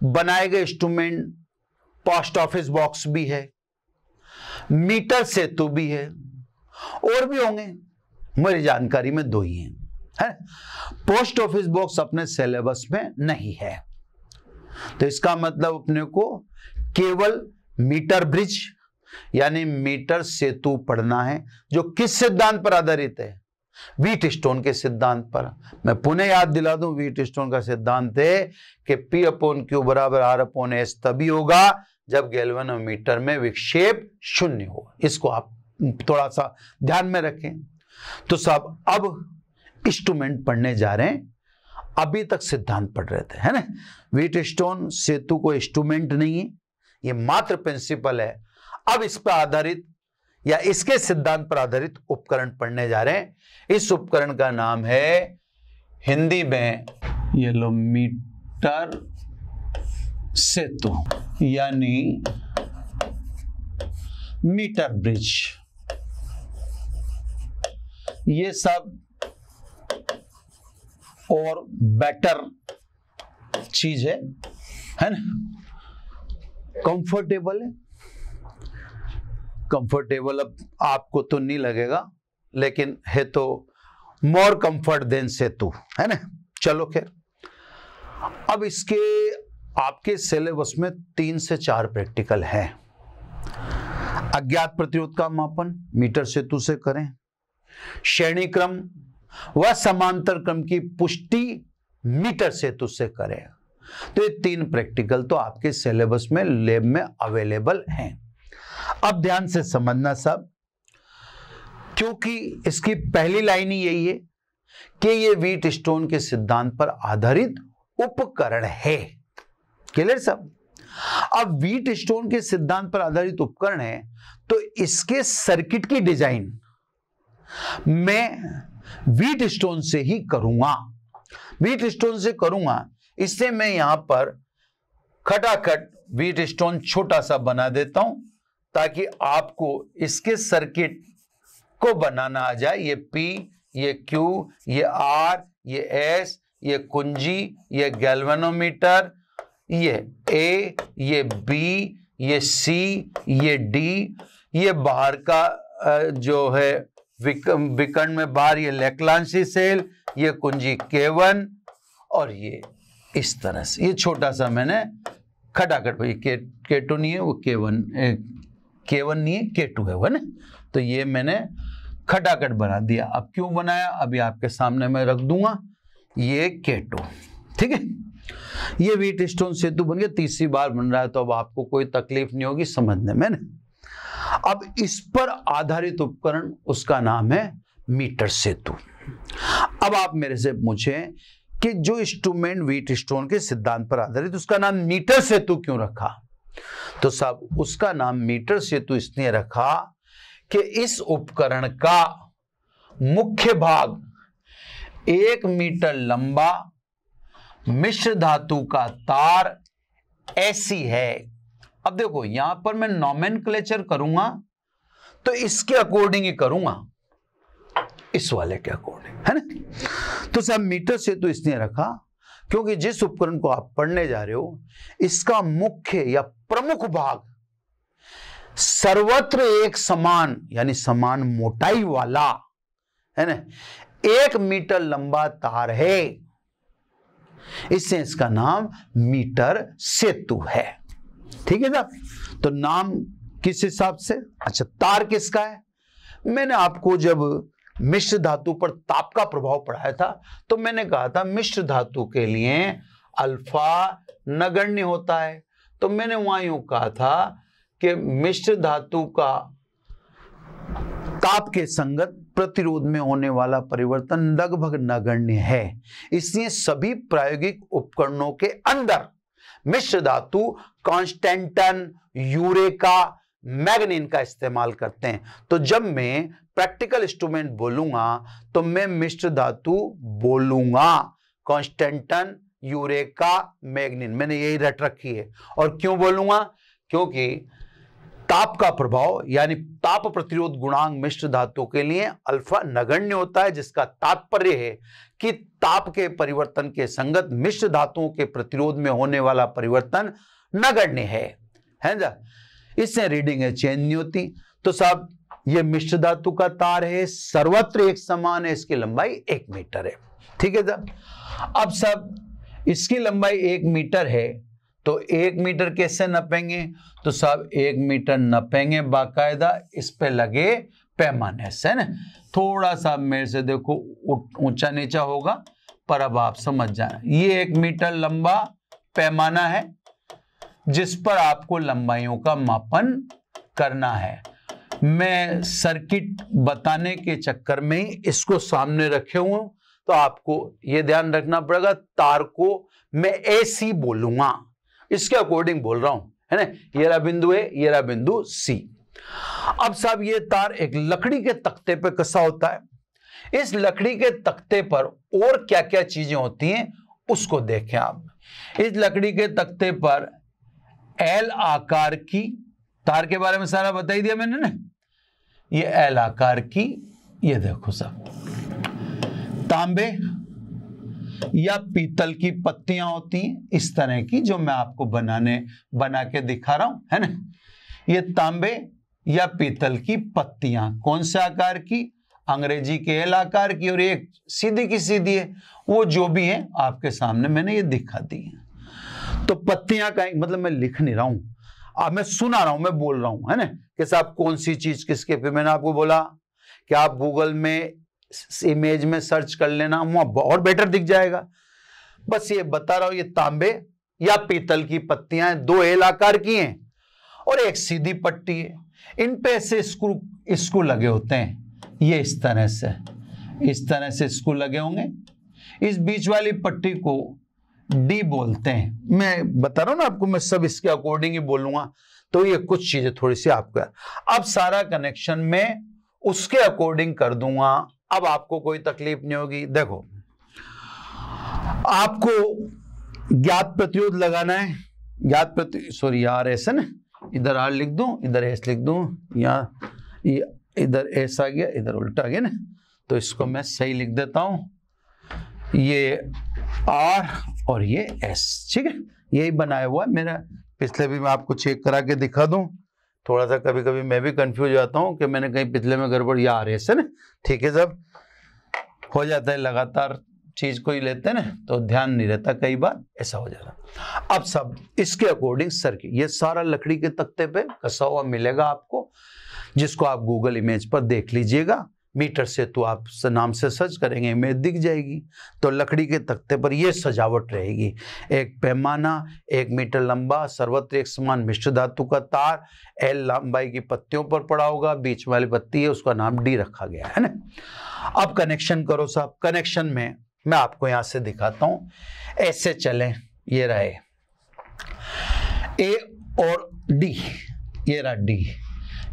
बनाए गए इंस्ट्रूमेंट, पोस्ट ऑफिस बॉक्स भी है, मीटर सेतु भी है, और भी होंगे, मेरी जानकारी में 2 ही हैं, है? पोस्ट ऑफिस बॉक्स अपने सिलेबस में नहीं है, तो इसका मतलब अपने को केवल मीटर ब्रिज यानी मीटर सेतु पढ़ना है, जो किस सिद्धांत पर आधारित है? व्हीटस्टोन के सिद्धांत पर। मैं पुनः याद दिला दूं, व्हीटस्टोन का सिद्धांत है कि P/Q बराबर R/S तभी होगा जब गैल्वेनोमीटर में विक्षेप 0 हो। इसको आप थोड़ा सा ध्यान में रखें। तो सब अब इंस्ट्रूमेंट पढ़ने जा रहे हैं। अभी तक सिद्धांत पढ़ रहे थे, है ना। व्हीटस्टोन सेतु को इंस्ट्रूमेंट नहीं है, ये मात्र प्रिंसिपल है। अब इस पर आधारित या इसके सिद्धांत पर आधारित उपकरण पढ़ने जा रहे हैं। इस उपकरण का नाम है हिंदी में ये लो मीटर सेतु, यानी मीटर ब्रिज। ये सब और बेटर चीज है ना। कंफर्टेबल है, कंफर्टेबल अब आपको तो नहीं लगेगा, लेकिन है तो मोर कंफर्ट देन सेतु, है ना। चलो खैर, अब इसके आपके सिलेबस में 3 से 4 प्रैक्टिकल है। अज्ञात प्रतिरोध का मापन मीटर सेतु से करें, श्रेणी क्रम व समांतर क्रम की पुष्टि मीटर सेतु से करें। तो ये 3 प्रैक्टिकल तो आपके सिलेबस में लैब में अवेलेबल हैं। अब ध्यान से समझना सब, क्योंकि इसकी पहली लाइन ही यही है कि ये व्हीटस्टोन के सिद्धांत पर आधारित उपकरण है। क्लियर सब? अब व्हीटस्टोन के सिद्धांत पर आधारित उपकरण है, तो इसके सर्किट की डिजाइन मैं व्हीटस्टोन से ही करूंगा। व्हीटस्टोन से करूंगा, इससे मैं यहां पर खटाखट व्हीट स्टोन छोटा सा बना देता हूं ताकि आपको इसके सर्किट को बनाना आ जाए। ये P, ये Q, ये R, ये S, ये कुंजी, ये गैल्वेनोमीटर, ये A, ये B, ये C, ये D, ये बाहर का जो है विकर्ण में बाहर ये लैक्लांसी सेल, ये कुंजी K1 और ये इस तरह से ये छोटा सा मैंने खटाखट भाई K2 नहीं है वो K1 नहीं है K2 है वो ना। तो ये मैंने खटाखट बना दिया। अब क्यों बनाया अभी आपके सामने मैं रख दूंगा। ये K2 ठीक है। ये व्हीट स्टोन सेतु बन गया, तीसरी बार बन रहा है तो अब आपको कोई तकलीफ नहीं होगी समझने में ना। अब इस पर आधारित उपकरण उसका नाम है मीटर सेतु। अब आप मेरे से पूछें कि जो इंस्ट्रूमेंट व्हीट स्टोन के सिद्धांत पर आधारित उसका नाम मीटर सेतु क्यों रखा। तो साहब उसका नाम मीटर सेतु इसलिए रखा कि इस उपकरण का मुख्य भाग 1 मीटर लंबा मिश्र धातु का तार ऐसी है। अब देखो यहां पर मैं नॉमेनक्लेचर करूंगा तो इसके अकॉर्डिंग ही करूंगा, इस वाले के अकॉर्डिंग है ना। तो सब मीटर सेतु इसने रखा क्योंकि जिस उपकरण को आप पढ़ने जा रहे हो इसका मुख्य या प्रमुख भाग सर्वत्र एक समान यानी समान मोटाई वाला है ना 1 मीटर लंबा तार है, इससे इसका नाम मीटर सेतु है। ठीक है साहब। तो नाम किस हिसाब से, अच्छा तार किसका है। मैंने आपको जब मिश्र धातु पर ताप का प्रभाव पढ़ाया था तो मैंने कहा था मिश्र धातु के लिए अल्फा नगण्य होता है। तो मैंने वहां यूं कहा था कि मिश्र धातु का ताप के संगत प्रतिरोध में होने वाला परिवर्तन लगभग नगण्य है, इसलिए सभी प्रायोगिक उपकरणों के अंदर मिश्र धातु कांस्टेंटन, यूरेका, मैग्नीन का इस्तेमाल करते हैं। तो जब मैं प्रैक्टिकल इंस्ट्रूमेंट बोलूंगा तो मैं मिश्र धातु बोलूंगा, कांस्टेंटन, यूरेका, मैग्नीन मैंने यही रट रखी है। और क्यों बोलूंगा, क्योंकि ताप का प्रभाव यानी ताप प्रतिरोध गुणांक मिश्र धातु के लिए अल्फा नगण्य होता है, जिसका तात्पर्य है कि ताप के परिवर्तन के संगत मिश्र धातुओं के प्रतिरोध में होने वाला परिवर्तन नगण्य है ना। इससे रीडिंग चेंज नहीं होती। तो साहब ये मिश्र धातु का तार है, सर्वत्र एक समान है, इसकी लंबाई 1 मीटर है। ठीक है साहब। अब साहब इसकी लंबाई 1 मीटर है तो 1 मीटर कैसे नपेंगे, तो साहब 1 मीटर नपेंगे बाकायदा इस पे लगे पैमाने से, है ना। थोड़ा सा मेरे से देखो ऊंचा नीचा होगा पर अब आप समझ जाना। ये 1 मीटर लंबा पैमाना है जिस पर आपको लंबाइयों का मापन करना है। मैं सर्किट बताने के चक्कर में ही इसको सामने रखे हुए हूं, तो आपको यह ध्यान रखना पड़ेगा तार को मैं AC बोलूंगा, इसके अकॉर्डिंग बोल रहा हूं, है ना। ये रहा बिंदु A, ये रहा बिंदु C। अब साहब ये तार एक लकड़ी के तख्ते पे कसा होता है। इस लकड़ी के तख्ते पर और क्या क्या चीजें होती हैं उसको देखें आप। इस लकड़ी के तख्ते पर L आकार की तार के बारे में सारा बता ही दिया मैंने ना। ये L आकार की, ये देखो साहब तांबे या पीतल की पत्तियां होती हैं इस तरह की, जो मैं आपको बना के दिखा रहा हूं, है ना। ये तांबे या पीतल की पत्तियां कौन से आकार की, अंग्रेजी के L आकार की, और एक सीधी की सीधी है, वो जो भी है आपके सामने मैंने ये दिखा दी है। तो पत्तियां का मतलब मैं लिख नहीं रहा हूं, अब मैं सुना रहा हूं, मैं बोल रहा हूं, है ना, कि साहब कौन सी चीज किसके। फिर मैंने आपको बोला कि आप गूगल में इमेज में सर्च कर लेना, वहां और बेटर दिख जाएगा। बस ये बता रहा हूं, ये तांबे या पीतल की पत्तियां हैं, 2 L आकार की हैं और एक सीधी पट्टी है। इन पे से स्क्रू लगे होते हैं, ये इस तरह से स्क्रू लगे होंगे। इस बीच वाली पट्टी को D बोलते हैं। मैं बता रहा हूं ना आपको, मैं सब इसके अकॉर्डिंग ही बोलूंगा, तो ये कुछ चीजें थोड़ी सी आपको। अब सारा कनेक्शन में उसके अकॉर्डिंग कर दूंगा, अब आपको कोई तकलीफ नहीं होगी। देखो आपको ज्ञात प्रतिरोध लगाना है, ज्ञात सॉरी आर एस है ना, इधर आर लिख दूं, इधर एस लिख दूं, यहाँ इधर एस आ गया, इधर उल्टा आ गया ना, तो इसको मैं सही लिख देता हूं, ये आर और ये एस, ठीक है, यही बनाया हुआ है मेरा। पिछले भी मैं आपको चेक करा के दिखा दूं, थोड़ा सा कभी कभी मैं भी कंफ्यूज हो जाता हूं कि मैंने कहीं पिछले में गड़बड़, या आर एस है ना, ठीक है, सब हो जाता है, लगातार चीज को ही लेते हैं ना तो ध्यान नहीं रहता, कई बार ऐसा हो जाता। अब सब इसके अकॉर्डिंग सर्किट, ये सारा लकड़ी के तख्ते पे कसा हुआ मिलेगा आपको, जिसको आप गूगल इमेज पर देख लीजिएगा, मीटर से तो आप नाम से सर्च करेंगे, इमेज दिख जाएगी। तो लकड़ी के तख्ते पर ये सजावट रहेगी, एक पैमाना 1 मीटर लंबा, सर्वत्र एक समान मिश्र धातु का तार, एल लंबाई की पत्तियों पर पड़ा होगा, बीच वाली पत्ती है उसका नाम डी रखा गया है ना। अब कनेक्शन करो साहब, कनेक्शन में मैं आपको यहां से दिखाता हूं, ऐसे चलें, ये रहे ए और डी, ये रहा डी,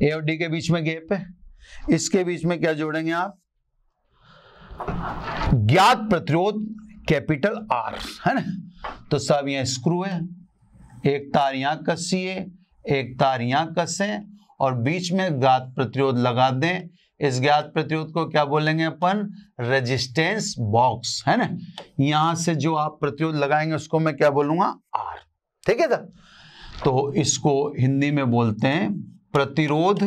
ए और डी के बीच में गैप है, इसके बीच में क्या जोड़ेंगे आप, ज्ञात प्रतिरोध कैपिटल आर है ना। तो सब यहां स्क्रू है, एक तार यहां कसिए, एक तार यहां कसें और बीच में ज्ञात प्रतिरोध लगा दें। इस ज्ञात प्रतिरोध को क्या बोलेंगे अपन, रेजिस्टेंस बॉक्स है ना। यहां से जो आप प्रतिरोध लगाएंगे उसको मैं क्या बोलूंगा, आर, ठीक है ना। तो इसको हिंदी में बोलते हैं प्रतिरोध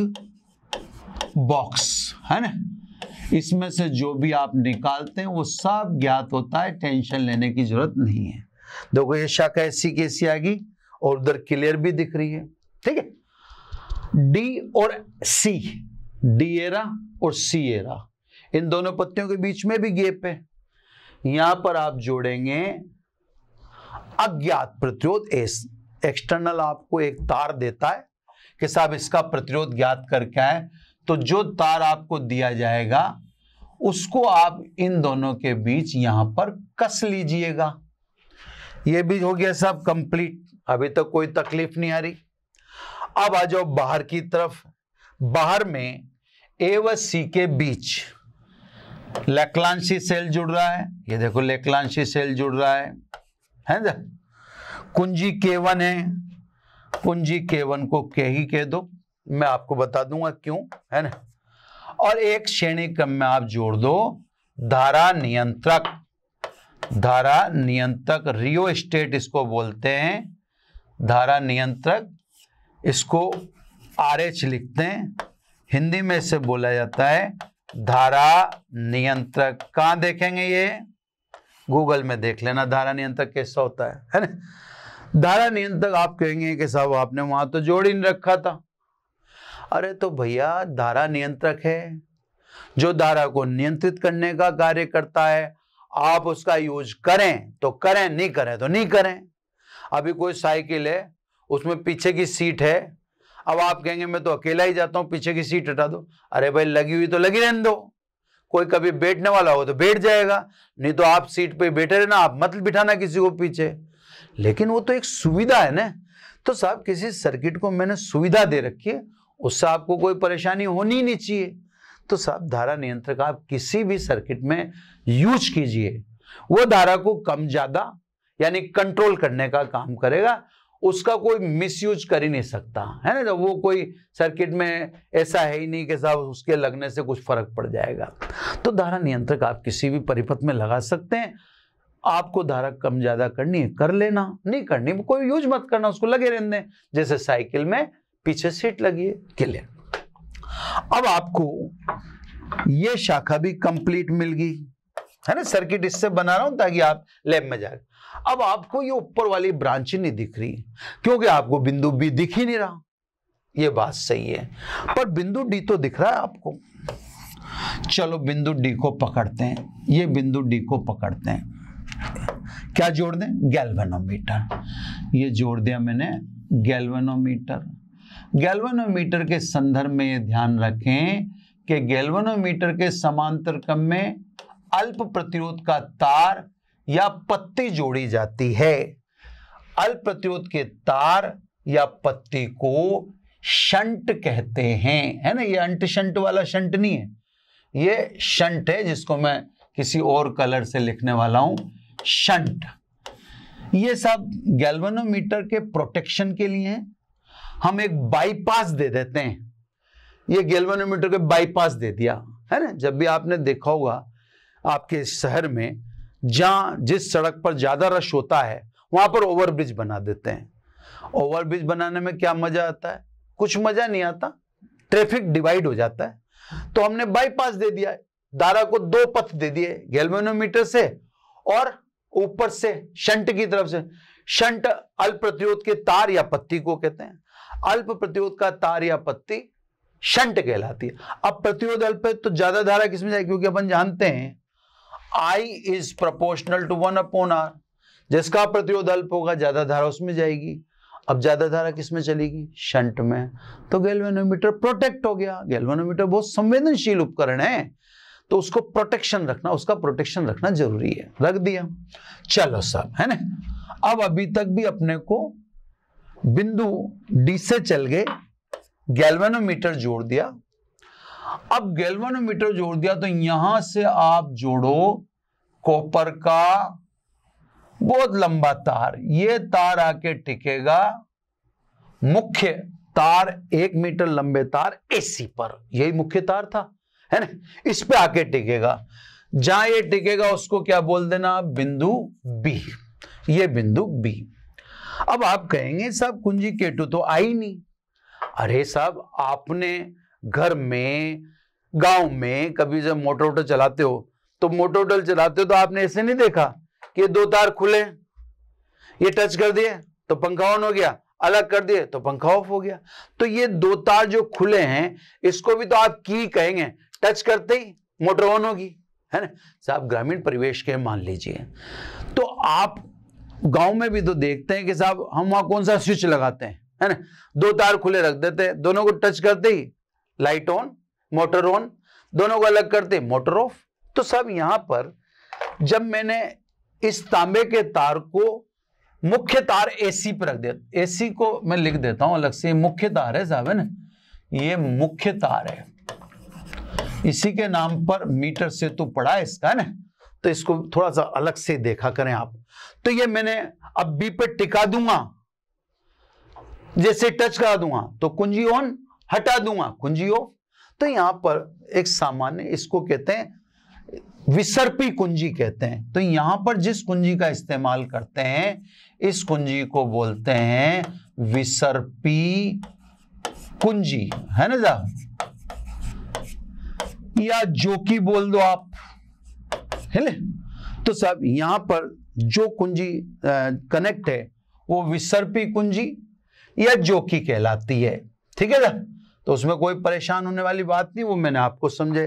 बॉक्स है ना। इसमें से जो भी आप निकालते हैं वो सब ज्ञात होता है, टेंशन लेने की जरूरत नहीं है। देखो ये शाखा ऐसी की ऐसी आ गई और उधर क्लियर भी दिख रही है, ठीक है। डी और सी, डी एरा और सी एरा, इन दोनों पत्तियों के बीच में भी गैप है, यहां पर आप जोड़ेंगे अज्ञात प्रतिरोध एस। एक्सटर्नल आपको एक तार देता है कि साहब इसका प्रतिरोध ज्ञात करके आए, तो जो तार आपको दिया जाएगा उसको आप इन दोनों के बीच यहां पर कस लीजिएगा। ये भी हो गया साहब कंप्लीट, अभी तक कोई तकलीफ नहीं आ रही। अब आ जाओ बाहर की तरफ, बाहर में ए व सी के बीच लेक्लांशी सेल जुड़ रहा है, ये देखो लेक्लांशी सेल जुड़ रहा है ना। कुंजी K1 है, कुंजी K1 को K ही कह दो, मैं आपको बता दूंगा क्यों, है ना। और एक श्रेणी क्रम में आप जोड़ दो धारा नियंत्रक, धारा नियंत्रक रियोस्टेट इसको बोलते हैं, धारा नियंत्रक, इसको RH लिखते हैं, हिंदी में इसे बोला जाता है धारा नियंत्रक। कहां देखेंगे, ये गूगल में देख लेना धारा नियंत्रक कैसा होता है ना। धारा नियंत्रक आप कहेंगे कि साहब आपने वहां तो जोड़ ही नहीं रखा था। अरे तो भैया धारा नियंत्रक है जो धारा को नियंत्रित करने का कार्य करता है, आप उसका यूज करें तो करें, नहीं करें तो नहीं करें। अभी कोई साइकिल है, उसमें पीछे की सीट है, अब आप कहेंगे मैं तो अकेला ही जाता हूं, पीछे की सीट हटा दो। अरे भाई लगी हुई तो लगी रहने दो, कोई कभी बैठने वाला हो तो बैठ जाएगा, नहीं तो आप सीट पे बैठे रहना, आप मत बिठाना किसी को पीछे। लेकिन वो तो एक सुविधा है ना। तो साहब किसी सर्किट को मैंने सुविधा दे रखी है, उससे आपको कोई परेशानी होनी ही नहीं चाहिए। तो साहब धारा नियंत्रक आप किसी भी सर्किट में यूज कीजिए, वो धारा को कम ज्यादा यानी कंट्रोल करने का काम करेगा, उसका कोई मिसयूज कर ही नहीं सकता है ना। तो वो कोई सर्किट में ऐसा है ही नहीं कि साहब उसके लगने से कुछ फर्क पड़ जाएगा। तो धारा नियंत्रक आप किसी भी परिपथ में लगा सकते हैं। आपको धारा कम ज्यादा करनी है कर लेना, नहीं करनी कोई यूज मत करना, उसको लगे रहने दें। जैसे साइकिल में पीछे सीट लगी है, क्लियर। अब आपको ये शाखा भी कंप्लीट मिल गई है ना। सर्किट इससे बना रहा हूं ताकि आप लैब में जाए। अब आपको ये ऊपर वाली ब्रांच नहीं दिख रही क्योंकि आपको बिंदु बी दिख ही नहीं रहा, ये बात सही है, पर बिंदु डी तो दिख रहा है आपको। चलो बिंदु डी को पकड़ते हैं, ये बिंदु डी को पकड़ते हैं, क्या जोड़ दें, गैल्वेनोमीटर। ये जोड़ दिया मैंने गैल्वेनोमीटर। गैल्वेनोमीटर के संदर्भ में ये ध्यान रखें कि गैल्वेनोमीटर के समांतर क्रम में अल्प प्रतिरोध का तार या पत्ती जोड़ी जाती है। अल्प प्रतिरोध के तार या पत्ती को शंट कहते हैं, है ना। ये अंट शंट वाला शंट नहीं है, ये शंट है, जिसको मैं किसी और कलर से लिखने वाला हूं, शंट। ये सब गैल्वेनोमीटर के प्रोटेक्शन के लिए है। हम एक बाईपास दे देते हैं, ये गैल्वेनोमीटर के बाईपास दे दिया है ना। जब भी आपने देखा होगा आपके शहर में जहां जिस सड़क पर ज्यादा रश होता है वहां पर ओवरब्रिज बना देते हैं। ओवरब्रिज बनाने में क्या मजा आता है? कुछ मजा नहीं आता, ट्रैफिक डिवाइड हो जाता है। तो हमने बाईपास दे दिया, धारा को दो पथ दे दिए, गैल्वेनोमीटर से और ऊपर से शंट की तरफ से। शंट अल्प प्रतिरोध के तार या पत्ती को कहते हैं। अल्प प्रतिरोध का तार या पत्ती शंट कहलाती है। अब प्रतिरोध अल्प है तो ज्यादा धारा किसमें जाएगी? क्योंकि अपन जानते हैं I is proportional to 1/R। जिसका प्रतिरोध अल्प होगा ज्यादा धारा उसमें जाएगी। अब ज्यादा धारा किसमें चलेगी? शंट में। तो गैल्वेनोमीटर प्रोटेक्ट हो गया। गैल्वेनोमीटर बहुत संवेदनशील उपकरण है, तो उसको प्रोटेक्शन रखना, उसका प्रोटेक्शन रखना जरूरी है। रख दिया, चलो सब है ना। अब अभी तक भी अपने को बिंदु डी से चल गए, गैल्वेनोमीटर जोड़ दिया। अब गैल्वेनोमीटर जोड़ दिया तो यहां से आप जोड़ो कॉपर का बहुत लंबा तार। ये तार आके टिकेगा मुख्य तार, 1 मीटर लंबे तार एसी पर। यही मुख्य तार था है ना, इस पे आके टिकेगा। जहां ये टिकेगा उसको क्या बोल देना? बिंदु बी। ये बिंदु बी। अब आप कहेंगे साहब कुंजी K2 तो आई नहीं। अरे साहब आपने घर में गांव में कभी जब मोटर वोटर चलाते हो तो मोटर वोटर चलाते हो तो आपने ऐसे नहीं देखा कि 2 तार खुले, ये टच कर दिए तो पंखा ऑन हो गया, अलग कर दिए तो पंखा ऑफ हो गया। तो ये 2 तार जो खुले हैं इसको भी तो आप की कहेंगे, टच करते ही मोटर ऑन होगी है ना। साहब ग्रामीण परिवेश के मान लीजिए, तो आप गांव में भी तो देखते हैं कि साहब हम वहां कौन सा स्विच लगाते हैं है ना, 2 तार खुले रख देते हैं, दोनों को टच करते ही लाइट ऑन, मोटर ऑन, दोनों को अलग करते मोटर ऑफ। तो साहब यहां पर जब मैंने इस तांबे के तार को मुख्य तार एसी पर रख दिया, एसी को मैं लिख देता हूं अलग से, मुख्य तार है साहब है ना, ये मुख्य तार है, इसी के नाम पर मीटर सेतु पड़ा है इसका है ना। तो इसको थोड़ा सा अलग से देखा करें आप। तो ये मैंने अब बी पे टिका दूंगा, जैसे टच करा दूंगा तो कुंजी ऑन, हटा दूंगा कुंजी ऑफ। तो यहां पर एक सामान्य, इसको कहते हैं विसर्पी कुंजी कहते हैं। तो यहां पर जिस कुंजी का इस्तेमाल करते हैं इस कुंजी को बोलते हैं विसर्पी कुंजी है ना साहब, या जोकी बोल दो आप है ना। तो साहब यहां पर जो कुंजी कनेक्ट है वो विसर्पी कुंजी या जोकी कहलाती है, ठीक है ना। तो उसमें कोई परेशान होने वाली बात नहीं, वो मैंने आपको समझे।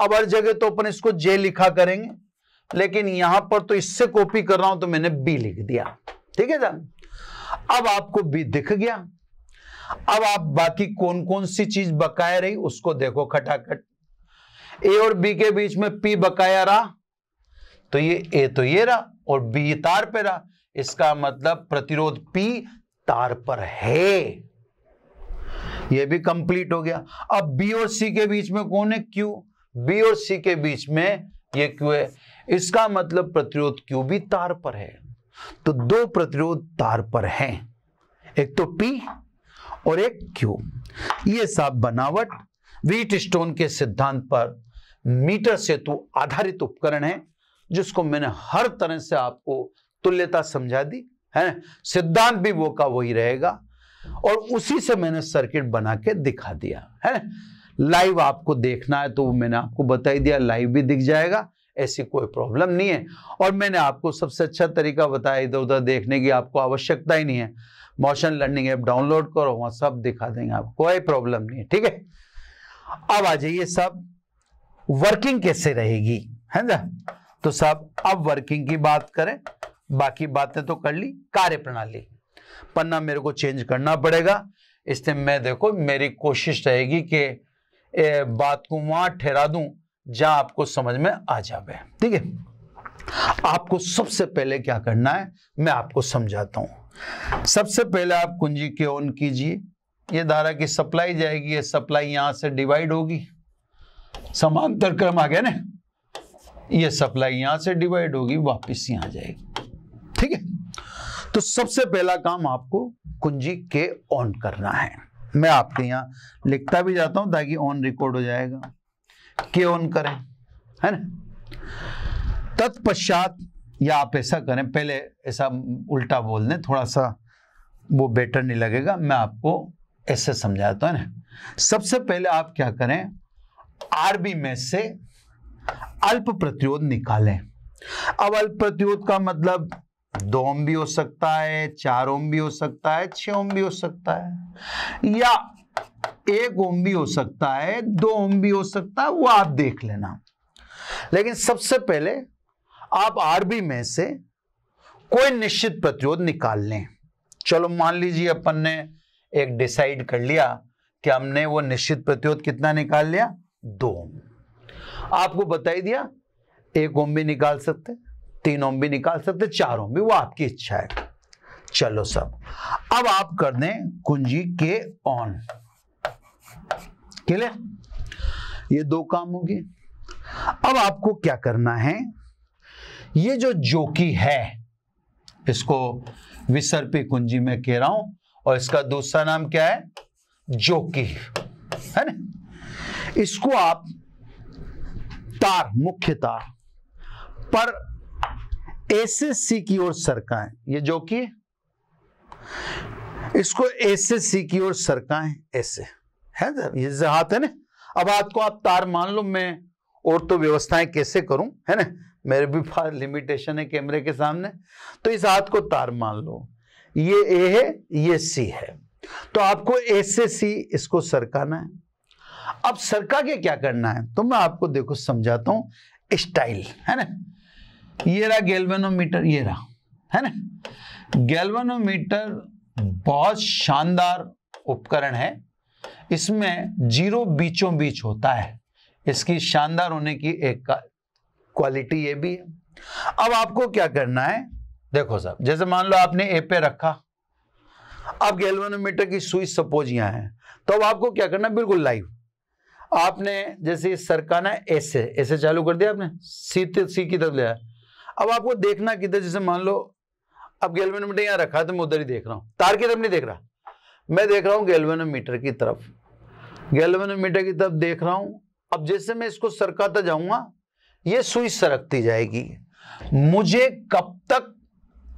अब हर जगह तो अपन इसको जे लिखा करेंगे, लेकिन यहां पर तो इससे कॉपी कर रहा हूं तो मैंने बी लिख दिया, ठीक है साहब। अब आपको बी दिख गया। अब आप बाकी कौन कौन सी चीज बकाया रही उसको देखो खटाखट। ए और बी के बीच में पी बकाया रहा, तो ये ए तो ये रहा और बी तार पे रहा, इसका मतलब प्रतिरोध पी तार पर है, ये भी कंप्लीट हो गया। अब बी और सी के बीच में कौन है? क्यू। बी और सी के बीच में ये क्यू है, इसका मतलब प्रतिरोध क्यू भी तार पर है। तो 2 प्रतिरोध तार पर हैं, एक तो पी और एक क्यू। ये सब बनावट व्हीटस्टोन के सिद्धांत पर मीटर सेतु आधारित उपकरण है, जिसको मैंने हर तरह से आपको तुल्यता समझा दी है। सिद्धांत भी वो का वही रहेगा और उसी से मैंने सर्किट बना के दिखा दिया है। लाइव आपको देखना है तो मैंने आपको बता ही दिया, लाइव भी दिख जाएगा, ऐसी कोई प्रॉब्लम नहीं है। और मैंने आपको सबसे अच्छा तरीका बताया, इधर उधर देखने की आपको आवश्यकता ही नहीं है। मोशन लर्निंग ऐप डाउनलोड करो, वहां सब दिखा देंगे आपको, कोई प्रॉब्लम नहीं है, ठीक है। अब आ जाइए सब वर्किंग कैसे रहेगी है ना। तो साहब अब वर्किंग की बात करें, बाकी बातें तो कर ली। कार्य प्रणाली पन्ना मेरे को चेंज करना पड़ेगा, इसलिए मैं देखो मेरी कोशिश रहेगी कि बात को वहां ठहरा दूं जहां आपको समझ में आ जाए, ठीक है। आपको सबसे पहले क्या करना है मैं आपको समझाता हूं। सबसे पहले आप कुंजी के ऑन कीजिए, ये धारा की सप्लाई जाएगी, ये सप्लाई यहां से डिवाइड होगी, समांतर क्रम आ गया ना, ये सप्लाई यहां से डिवाइड होगी वापस यहां जाएगी, ठीक है। तो सबसे पहला काम आपको कुंजी के ऑन करना है। मैं आपके यहां लिखता भी जाता हूं ताकि ऑन रिकॉर्ड हो जाएगा। के ऑन करें, है ना। तत्पश्चात, या आप ऐसा करें, पहले ऐसा उल्टा बोल दें, थोड़ा सा वो बेटर नहीं लगेगा, मैं आपको ऐसे समझाता हूं ना। सबसे पहले आप क्या करें, आरबी में से अल्प प्रतिरोध निकालें। अब अल्प प्रतिरोध का मतलब 2 ओम भी हो सकता है, 4 ओम भी हो सकता है, 6 ओम भी हो सकता है, या 1 ओम भी हो सकता है, 2 ओम भी हो सकता है, वो आप देख लेना। लेकिन सबसे पहले आप आरबी में से कोई निश्चित प्रतिरोध निकाल लें। चलो मान लीजिए अपन ने एक डिसाइड कर लिया कि हमने वो निश्चित प्रतिरोध कितना निकाल लिया, 2 ओम। आपको बता ही दिया 1 ओम भी निकाल सकते, 3 ओम भी निकाल सकते, 4 ओम भी, वो आपकी इच्छा है। चलो सब, अब आप कर दें कुंजी के ऑन। क्लियर? ये 2 काम हो गए। अब आपको क्या करना है, ये जो जोकी है, इसको विसर्पी कुंजी में कह रहा हूं, और इसका दूसरा नाम क्या है, जोकी, है ना। इसको आप तार, मुख्य तार पर ऐसे सी की ओर सरकाएं। ये जोकी है, इसको ऐसे सी की ओर सरकाएं, ऐसे है ना, ये हाथ है ना। अब हाथ को आप तार मान लो, मैं और तो व्यवस्थाएं कैसे करूं, है ना, मेरे भी पास लिमिटेशन है कैमरे के सामने। तो इस हाथ को तार मान लो, ये ए है, ये सी है, तो आपको ए से सी इसको सरकाना है। अब सरका के क्या करना है, तो मैं आपको देखो समझाता हूं स्टाइल, है ना। ये रहा गैल्वेनोमीटर, ये रहा, है ना। गैल्वेनोमीटर बहुत शानदार उपकरण है, इसमें 0 बीचों बीच होता है। इसकी शानदार होने की एक क्वालिटी ये भी है। अब आपको क्या करना है, देखो साहब, जैसे मान लो आपने ए पे रखा, अब गैल्वेनोमीटर की सुई सपोज यहां है, तो अब आपको क्या करना है, बिल्कुल लाइव आपने जैसे सरकाना है, ऐसे ऐसे चालू कर दिया आपने, सी की तरफ ले आया। अब आपको देखना किधर, जैसे मान लो अब गैल्वेनोमीटर यहां रखा है, तो मैं उधर ही देख रहा हूं, तार की तरफ नहीं देख रहा, मैं देख रहा हूं गैल्वेनोमीटर की तरफ, गैल्वेनोमीटर की तरफ देख रहा हूं। अब जैसे मैं इसको सरकाता जाऊंगा, ये सुई सरकती जाएगी। मुझे कब तक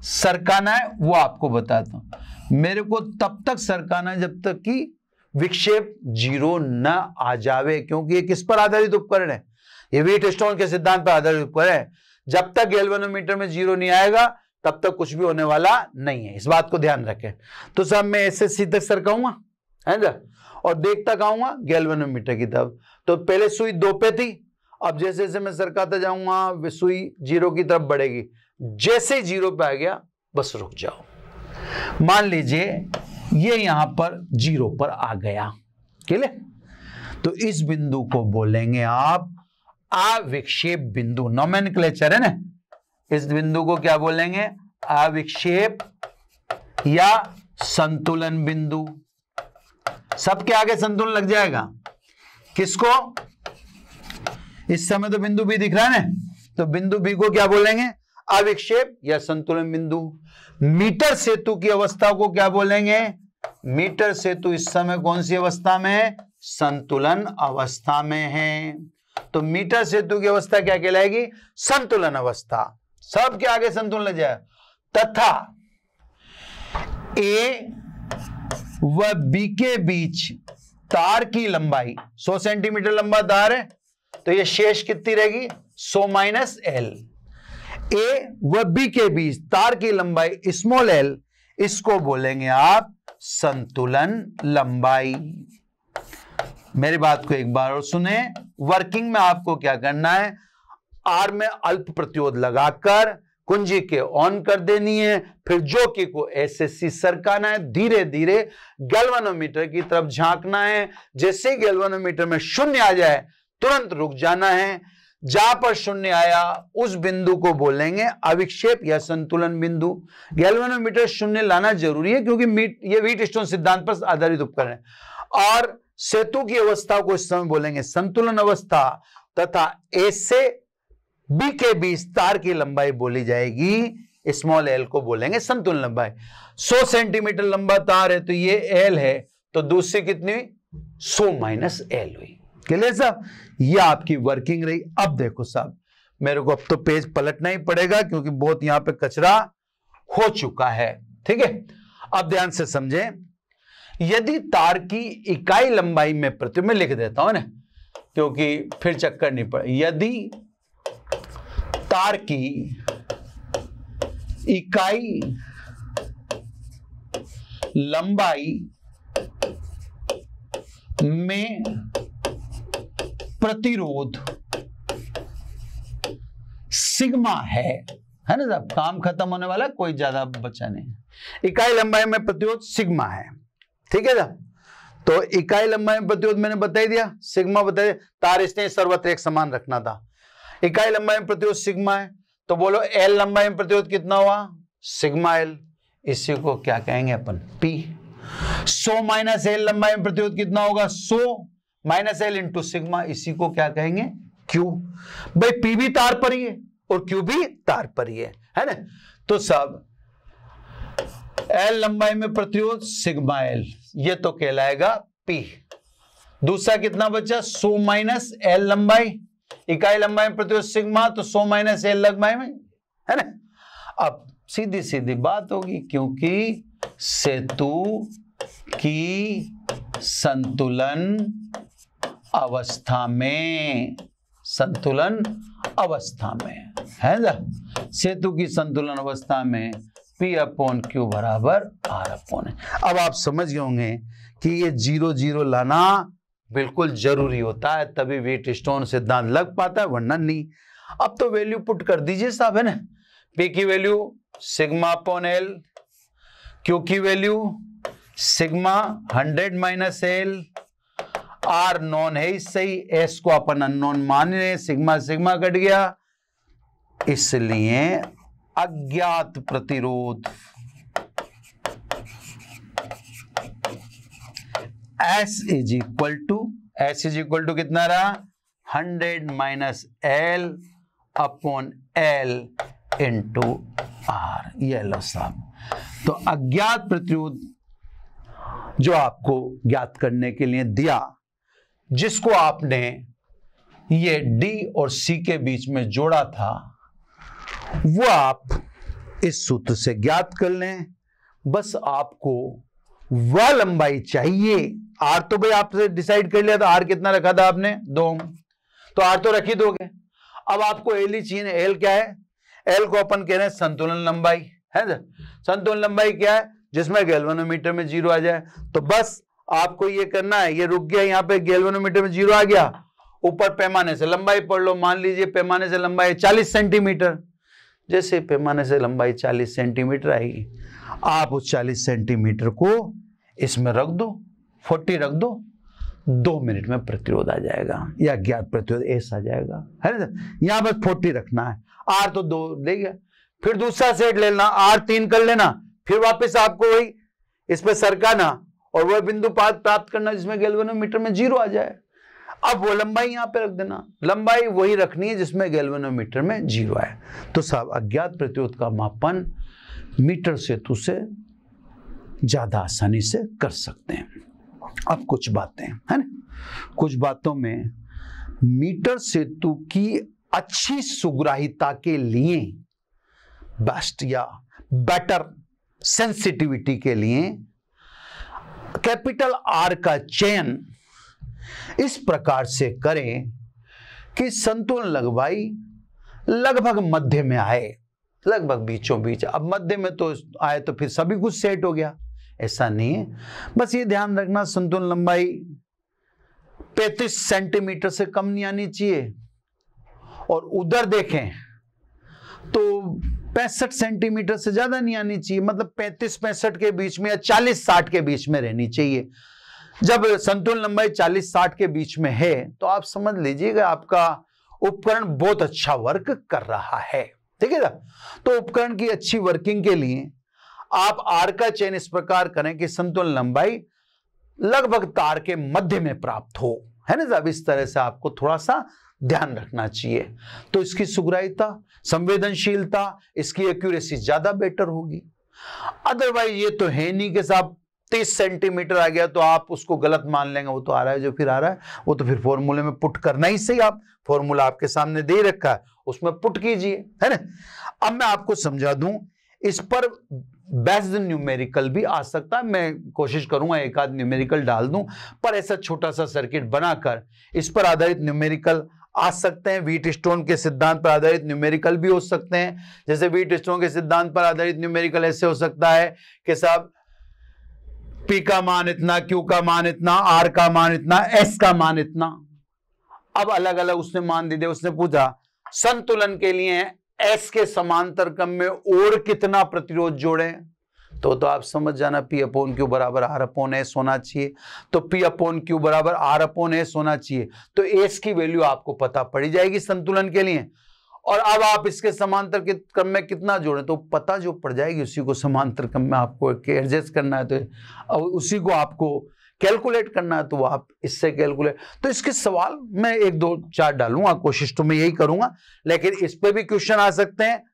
सरकाना है वो आपको बताता हूं। मेरे को तब तक सरकाना है जब तक कि विक्षेप 0 न आ जावे, क्योंकि ये किस पर आधारित उपकरण है, ये व्हीटस्टोन के सिद्धांत पर आधारित उपकरण है। जब तक गैल्वेनोमीटर में 0 नहीं आएगा तब तक कुछ भी होने वाला नहीं है, इस बात को ध्यान रखें। तो साहब मैं ऐसे सीधे सरकाऊंगा, है ना, और देखता कहूंगा गैल्वेनोमीटर की तरफ। तो पहले सुई 2 पे थी, अब जैसे जैसे मैं सरकाता जाऊंगा सुई 0 की तरफ बढ़ेगी। जैसे 0 पे आ गया बस रुक जाओ। मान लीजिए ये यहां पर 0 पर आ गया, क्लियर। तो इस बिंदु को बोलेंगे आप अविक्षेप बिंदु, नोमेनक्लेचर है ना। इस बिंदु को क्या बोलेंगे, अविक्षेप या संतुलन बिंदु। सबके आगे संतुलन लग जाएगा, किसको, इस समय तो बिंदु बी दिख रहा है ना, तो बिंदु बी को क्या बोलेंगे, अविक्षेप या संतुलन बिंदु। मीटर सेतु की अवस्था को क्या बोलेंगे, मीटर सेतु इस समय कौन सी अवस्था में है, संतुलन अवस्था में है। तो मीटर सेतु की अवस्था क्या कहलाएगी, संतुलन अवस्था। सबके आगे संतुलन लग जाए। तथा ए व बी के बीच तार की लंबाई 100 सेंटीमीटर लंबा तार है, तो ये शेष कितनी रहेगी, 100 माइनस एल। ए व बी के बीच तार की लंबाई स्मॉल एल, इसको बोलेंगे आप संतुलन लंबाई। मेरी बात को एक बार और सुने। वर्किंग में आपको क्या करना है, आर में अल्प प्रतिरोध लगाकर कुंजी के ऑन कर देनी है, फिर जोकी को ऐसे सी सरकाना है, धीरे धीरे गैल्वेनोमीटर की तरफ झांकना है। जैसे गैल्वेनोमीटर में 0 आ जाए तुरंत रुक जाना है। जहां पर 0 आया उस बिंदु को बोलेंगे अविक्षेप या संतुलन बिंदु। गैल्वेनोमीटर 0 लाना जरूरी है, क्योंकि ये व्हीटस्टोन सिद्धांत पर आधारित उपकरण है। और सेतु की अवस्था को इस समय बोलेंगे संतुलन अवस्था, तथा ए से बी के बीच तार की लंबाई बोली जाएगी स्मॉल एल को बोलेंगे संतुलन लंबाई। 100 सेंटीमीटर लंबा तार है तो ये एल है, तो दूसरी कितनी हुई? 100 माइनस एल हुई। क्लियर साहब? ये आपकी वर्किंग रही। अब देखो साहब, मेरे को अब तो पेज पलटना ही पड़ेगा क्योंकि बहुत यहां पे कचरा हो चुका है। ठीक है, अब ध्यान से समझें। यदि तार की इकाई लंबाई में प्रति, मैं लिख देता हूं ना क्योंकि फिर चक्कर नहीं पड़े। यदि तार की इकाई लंबाई में प्रतिरोध सिग्मा है ना साहब, काम खत्म होने वाला, कोई ज्यादा बचा नहीं। इकाई लंबाई में प्रतिरोध सिग्मा है, ठीक है साहब। तो इकाई लंबाई में प्रतिरोध मैंने बता ही दिया, सिग्मा बता दिया। तार इसने सर्वत्र एक समान रखना था। इकाई लंबाई में प्रतिरोध सिग्मा है, तो बोलो एल लंबाई में प्रतिरोध कितना हुआ? Sigma L. इसी को क्या कहेंगे अपन? पी। 100 माइनस एल लंबाई में प्रतिरोध कितना होगा? 100 माइनस एल इंटू सिग्मा, इसी को क्या कहेंगे? क्यू। भाई पी भी तार पर ही है और क्यू भी तार पर ही है ना। तो सब एल लंबाई में प्रतिरोध सिग्मा एल, ये तो कहलाएगा पी। दूसरा कितना बचा? 100 माइनस एल लंबाई, इकाई लंबाई में प्रतिरोध सिग्मा, तो 100 माइनस एल लंबाई में, है ना। अब सीधी सीधी बात होगी, क्योंकि सेतु की संतुलन अवस्था में, संतुलन अवस्था में है ना, सेतु की संतुलन अवस्था में P अपॉन Q बराबर R अपॉन। अब आप समझ गए होंगे कि ये 0 0 लाना बिल्कुल जरूरी होता है, तभी व्हीटस्टोन सिद्धांत लग पाता है, वरना नहीं। अब तो वैल्यू पुट कर दीजिए साहब, है ना। P की value sigma upon L, Q की value sigma 100 minus L, R non है ही सही, S को अपन अननोन मान रहे, सिग्मा सिग्मा कट गया, इसलिए अज्ञात प्रतिरोध S इज इक्वल टू कितना रहा? 100 minus L upon L into R. ये लो साहब, तो अज्ञात प्रतिरोध जो आपको ज्ञात करने के लिए दिया, जिसको आपने ये D और C के बीच में जोड़ा था, वो आप इस सूत्र से ज्ञात कर लें। बस आपको वह लंबाई चाहिए। R तो भाई आपसे डिसाइड कर लिया था, R कितना रखा था आपने? 2 ओम, तो R तो रख ही दोगे। अब आपको L ही चाहिए। L क्या है? L को अपन कह रहे हैं संतुलन लंबाई, है ना। संतुलन लंबाई क्या है? जिसमें गैल्वेनोमीटर में 0 आ जाए। तो बस आपको ये करना है, ये रुक गया यहाँ पे, गैल्वेनोमीटर में 0 आ गया, ऊपर पैमाने से लंबाई पढ़ लो। मान लीजिए पैमाने से लंबाई 40 सेंटीमीटर। जैसे पैमाने से लंबाई 40 सेंटीमीटर आएगी, आप उस 40 सेंटीमीटर को इसमें रख दो, 40 रख दो, 2 मिनट में प्रतिरोध आ जाएगा, या ज्ञात प्रतिरोध एस आ जाएगा, है ना। यहां बस 40 रखना है, आर तो 2 ले गया। फिर दूसरा सेट ले लेना, आर 3 कर लेना, फिर वापस आपको वही इस पे सरकाना और वह बिंदु प्राप्त करना जिसमें गैल्वेनोमीटर में 0 आ जाए। अब वो लंबाई यहां पे रख देना, लंबाई वही रखनी है जिसमें गैल्वेनोमीटर में 0 आए। तो साहब अज्ञात प्रतिरोध का मापन मीटर सेतु से ज्यादा आसानी से कर सकते हैं। अब कुछ बातें है ना, कुछ बातों में मीटर सेतु की अच्छी सुग्राहिता के लिए, बेस्ट या बेटर सेंसिटिविटी के लिए, कैपिटल R का चयन इस प्रकार से करें कि संतुलन लंबाई लगभग मध्य में आए, लगभग बीचों बीच। अब मध्य में तो आए तो फिर सभी कुछ सेट हो गया, ऐसा नहीं है। बस ये ध्यान रखना संतुलन लंबाई 35 सेंटीमीटर से कम नहीं आनी चाहिए, और उधर देखें तो 65 सेंटीमीटर से ज्यादा नहीं आनी चाहिए, मतलब 35-65 के बीच में या 40-60 के बीच में रहनी चाहिए। जब संतुलन लंबाई 40-60 के बीच में है तो आप समझ लीजिएगा आपका उपकरण बहुत अच्छा वर्क कर रहा है, ठीक है ना। तो उपकरण की अच्छी वर्किंग के लिए आप आर का चयन इस प्रकार करें कि संतुलन लंबाई लगभग तार के मध्य में प्राप्त हो, है ना साहब। इस तरह से आपको थोड़ा सा ध्यान रखना चाहिए। तो इसकी सुग्राह्यता, संवेदनशीलता, इसकी एक्यूरेसी ज्यादा बेटर होगी। अदरवाइज ये तो है नहीं कि साहब 30 सेंटीमीटर आ गया तो आप उसको गलत मान लेंगे, वो तो आ रहा है जो फिर आ रहा है, वो तो फिर फॉर्मूले में पुट करना ही सही। आप फॉर्मूला आपके सामने दे रखा है, उसमें पुट कीजिए, है ना। अब मैं आपको समझा दूं, इस पर बेस्ड न्यूमेरिकल भी आ सकता है, मैं कोशिश करूंगा एक आध न्यूमेरिकल डाल दूं, पर ऐसा छोटा सा सर्किट बनाकर इस पर आधारित न्यूमेरिकल आ सकते हैं। व्हीट स्टोन के सिद्धांत पर आधारित न्यूमेरिकल भी हो सकते हैं। जैसे व्हीट स्टोन के सिद्धांत पर आधारित न्यूमेरिकल ऐसे हो सकता है कि साहब P का मान इतना, Q का मान इतना, R का मान इतना, S का मान इतना। अब अलग अलग उसने मान दिए। उसने पूछा संतुलन के लिए S के समांतर क्रम में और कितना प्रतिरोध जोड़े, तो आप समझ जाना P अपॉन Q बराबर R अपॉन S होना चाहिए। तो P अपॉन Q बराबर R अपॉन S होना चाहिए। तो S की वैल्यू आपको पता पड़ी जाएगी संतुलन के लिए। और अब आप इसके समांतर के क्रम में कितना जोड़ें, तो पता जो पड़ जाएगी, उसी को समांतर क्रम में आपको एडजस्ट करना है, तो उसी को आपको कैलकुलेट करना है, तो आप इससे कैलकुलेट। तो इसके सवाल मैं 1 2 4 डालूंगा, कोशिश तो मैं यही करूंगा, लेकिन इस पे भी क्वेश्चन आ सकते हैं।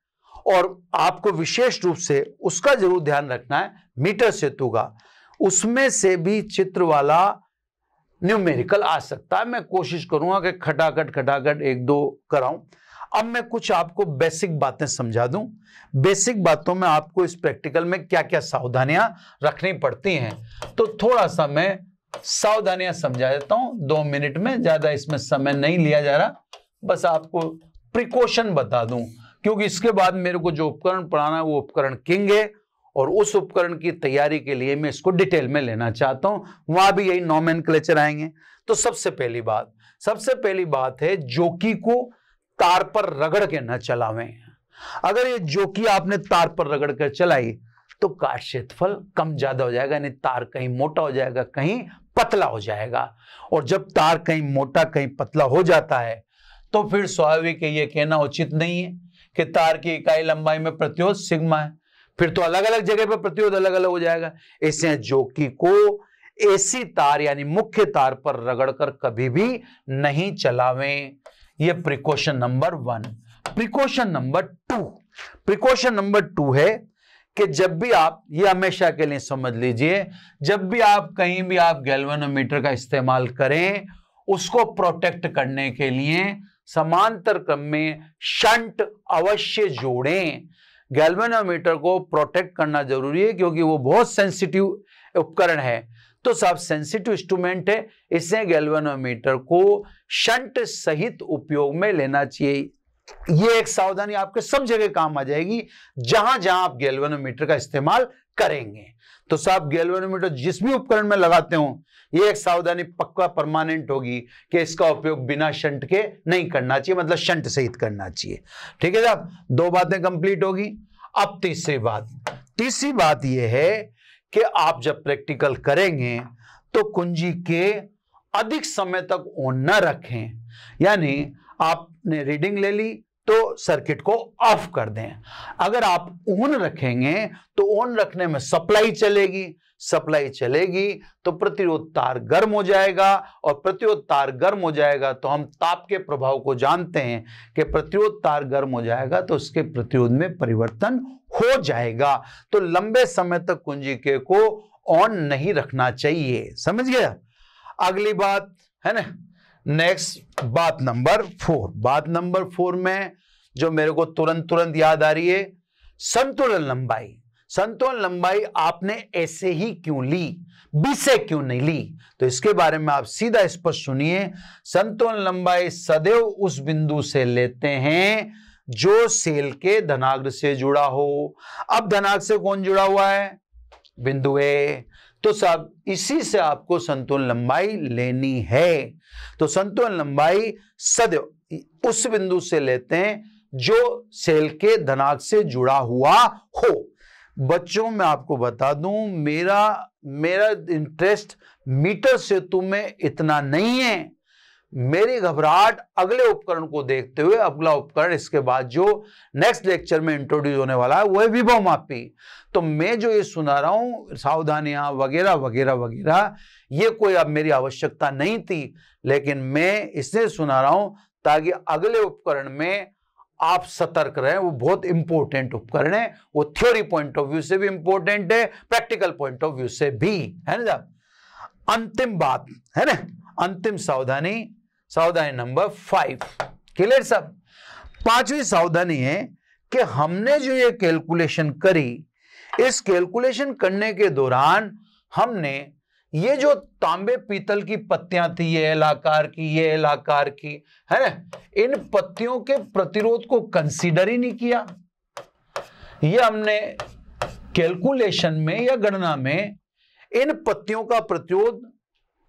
और आपको विशेष रूप से उसका जरूर ध्यान रखना है, मीटर सेतु का, उसमें से भी चित्र वाला न्यूमेरिकल आ सकता है। मैं कोशिश करूंगा कि खटाखट 1 2 कराऊं। अब मैं कुछ आपको बेसिक बातें समझा दूं। बेसिक बातों में आपको इस प्रैक्टिकल में क्या क्या सावधानियां रखनी पड़ती हैं, तो थोड़ा सा मैं सावधानियां समझा देता हूं 2 मिनट में, ज्यादा इसमें समय नहीं लिया जा रहा, बस आपको प्रिकॉशन बता दूं, क्योंकि इसके बाद मेरे को जो उपकरण पढ़ाना है वो उपकरण किंग है, और उस उपकरण की तैयारी के लिए मैं इसको डिटेल में लेना चाहता हूं, वहां भी यही नोमेनक्लेचर आएंगे। तो सबसे पहली बात है, जोकी को तार पर रगड़ के न चलावें। अगर ये जोकी आपने तार पर रगड़ कर चलाई तो काट क्षेत्रफल कम ज्यादा हो जाएगा, यानी तार कहीं मोटा हो जाएगा, कहीं पतला हो जाएगा। और जब तार कहीं मोटा कहीं पतला हो जाता है तो फिर स्वाभाविक है ये कहना उचित नहीं है कि तार की इकाई लंबाई में प्रतिरोध सिग्मा है, फिर तो अलग अलग जगह पर प्रतिरोध अलग अलग हो जाएगा। इसलिए जोकी को एसी तार यानी मुख्य तार पर रगड़कर कभी भी नहीं चलावें। ये प्रिकॉशन नंबर 1। प्रिकॉशन नंबर 2 है कि जब भी आप, ये हमेशा के लिए समझ लीजिए, जब भी आप कहीं भी आप गैल्वेनोमीटर का इस्तेमाल करें, उसको प्रोटेक्ट करने के लिए समांतर क्रम में शंट अवश्य जोड़ें। गैल्वेनोमीटर को प्रोटेक्ट करना जरूरी है, क्योंकि वो बहुत सेंसिटिव उपकरण है। तो साहब सेंसिटिव इंस्ट्रूमेंट है, इससे गैल्वेनोमीटर को शंट सहित उपयोग में लेना चाहिए। ये एक सावधानी आपके सब जगह काम आ जाएगी जहां जहां आप गैल्वेनोमीटर का इस्तेमाल करेंगे। तो साहब गैल्वेनोमीटर जिस भी उपकरण में लगाते हो, ये एक सावधानी पक्का परमानेंट होगी कि इसका उपयोग बिना शंट के नहीं करना चाहिए, मतलब शंट सहित करना चाहिए। ठीक है साहब, 2 बातें कंप्लीट होगी। अब तीसरी बात यह है कि आप जब प्रैक्टिकल करेंगे तो कुंजी के अधिक समय तक ऑन न रखें, यानी आपने रीडिंग ले ली तो सर्किट को ऑफ कर दें। अगर आप ऑन रखेंगे तो ऑन रखने में सप्लाई चलेगी तो प्रतिरोध तार गर्म हो जाएगा, और प्रतिरोध तार गर्म हो जाएगा तो हम ताप के प्रभाव को जानते हैं कि प्रतिरोध तार गर्म हो जाएगा तो उसके प्रतिरोध में परिवर्तन हो जाएगा। तो लंबे समय तक कुंजिके को ऑन नहीं रखना चाहिए। समझ गया? अगली बात है ना, नेक्स्ट बात नंबर 4 में जो मेरे को तुरंत याद आ रही है, संतुलन लंबाई आपने ऐसे ही क्यों ली, बी से क्यों नहीं ली? तो इसके बारे में आप सीधा स्पष्ट सुनिए। संतुलन लंबाई सदैव उस बिंदु से लेते हैं जो सेल के धनाग्र से जुड़ा हो। अब धनाग्र से कौन जुड़ा हुआ है? बिंदु ए। तो साहब इसी से आपको संतुलन लंबाई लेनी है। तो संतुलन लंबाई सदैव उस बिंदु से लेते हैं जो सेल के धनाग्र से जुड़ा हुआ हो। बच्चों मैं आपको बता दूं, मेरा इंटरेस्ट मीटर सेतु में इतना नहीं है। मेरी घबराहट अगले उपकरण को देखते हुए, अगला उपकरण इसके बाद जो नेक्स्ट लेक्चर में इंट्रोड्यूस होने वाला है वो है विभव मापी। तो मैं जो ये सुना रहा हूं सावधानियां वगैरह वगैरह वगैरह, ये कोई अब मेरी आवश्यकता नहीं थी, लेकिन मैं इसलिए सुना रहा हूं ताकि अगले उपकरण में आप सतर्क रहें। वो बहुत इंपॉर्टेंट उपकरण है, वो थ्योरी पॉइंट ऑफ व्यू से भी इंपॉर्टेंट है, प्रैक्टिकल पॉइंट ऑफ व्यू से भी, है ना। अंतिम बात है ना, अंतिम सावधानी, सावधानी नंबर 5। क्लियर सब? 5वीं सावधानी है कि हमने जो ये कैलकुलेशन करी, इस कैलकुलेशन करने के दौरान हमने ये जो तांबे पीतल की पत्तियां थी, ये एल आकार की, ये एल आकार की, है ना, इन पत्तियों के प्रतिरोध को कंसीडर ही नहीं किया। ये हमने कैलकुलेशन में या गणना में इन पत्तियों का प्रतिरोध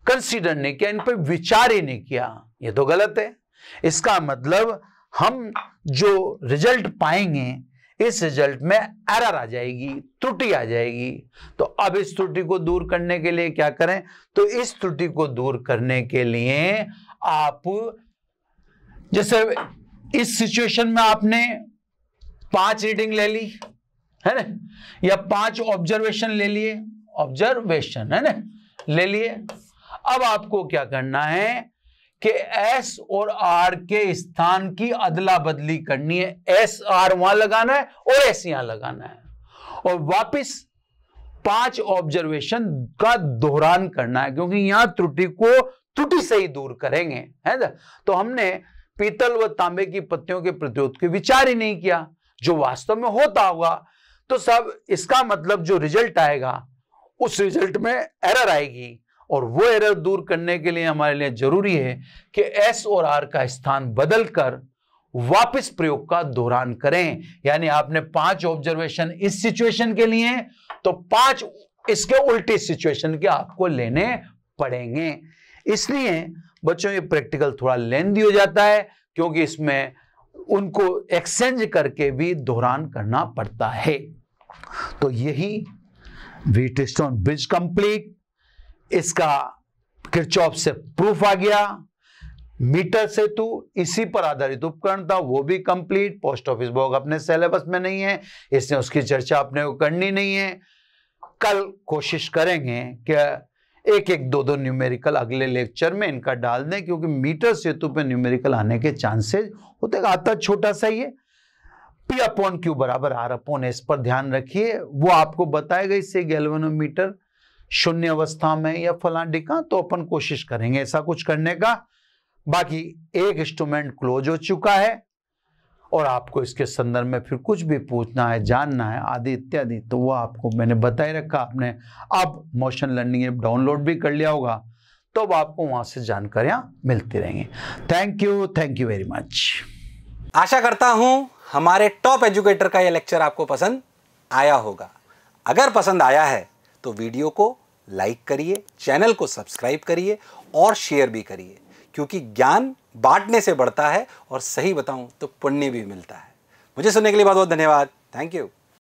कंसीडर नहीं किया, इन पर विचार ही नहीं किया। ये तो गलत है। इसका मतलब हम जो रिजल्ट पाएंगे, इस रिजल्ट में एरर आ जाएगी, त्रुटि आ जाएगी। तो अब इस त्रुटि को दूर करने के लिए क्या करें? तो इस त्रुटि को दूर करने के लिए आप, जैसे इस सिचुएशन में आपने 5 रीडिंग ले ली, है ना, या 5 ऑब्जर्वेशन ले लिए, ऑब्जर्वेशन, है ना, ले लिए। अब आपको क्या करना है कि S और R के स्थान की अदला बदली करनी है। S R वहां लगाना है और S यहां लगाना है, और वापस 5 ऑब्जर्वेशन का दोहरान करना है, क्योंकि यहां त्रुटि को त्रुटि से ही दूर करेंगे, है ना। तो हमने पीतल व तांबे की पत्तियों के प्रतिरोध के विचार ही नहीं किया, जो वास्तव में होता होगा। तो सब, इसका मतलब जो रिजल्ट आएगा उस रिजल्ट में एरर आएगी, और वो एरर दूर करने के लिए हमारे लिए जरूरी है कि S और R का स्थान बदलकर वापस प्रयोग का दोहरान करें। यानी आपने 5 ऑब्जर्वेशन इस सिचुएशन के लिए, तो 5 इसके उल्टे सिचुएशन के आपको लेने पड़ेंगे। इसलिए बच्चों ये प्रैक्टिकल थोड़ा लेंथी हो जाता है, क्योंकि इसमें उनको एक्सचेंज करके भी दोहरान करना पड़ता है। तो यही व्हीटस्टोन ब्रिज कंप्लीट, इसका किरचॉफ से प्रूफ आ गया। मीटर सेतु इसी पर आधारित उपकरण था, वो भी कंप्लीट। पोस्ट ऑफिस बॉक्स अपने सिलेबस में नहीं है, इसलिए उसकी चर्चा अपने को करनी नहीं है। कल कोशिश करेंगे कि एक एक दो न्यूमेरिकल अगले लेक्चर में इनका डाल दें, क्योंकि मीटर सेतु पे न्यूमेरिकल आने के चांसेस होते, आता छोटा सा ही है। P/Q बराबर R/S पर ध्यान रखिए, वो आपको बताएगा इससे गैल्वेनोमीटर शून्य अवस्था में या फलांडी का, तो अपन कोशिश करेंगे ऐसा कुछ करने का। बाकी एक इंस्ट्रूमेंट क्लोज हो चुका है, और आपको इसके संदर्भ में फिर कुछ भी पूछना है, जानना है आदि इत्यादि, तो वो आपको मैंने बताए रखा। आपने अब मोशन लर्निंग ऐप डाउनलोड भी कर लिया होगा, तो अब आपको वहां से जानकारियां मिलती रहेंगी। Thank you very much. आशा करता हूं हमारे टॉप एजुकेटर का यह लेक्चर आपको पसंद आया होगा। अगर पसंद आया है तो वीडियो को लाइक करिए, चैनल को सब्सक्राइब करिए और शेयर भी करिए, क्योंकि ज्ञान बांटने से बढ़ता है, और सही बताऊं तो पुण्य भी मिलता है। मुझे सुनने के लिए बहुत बहुत धन्यवाद। Thank you.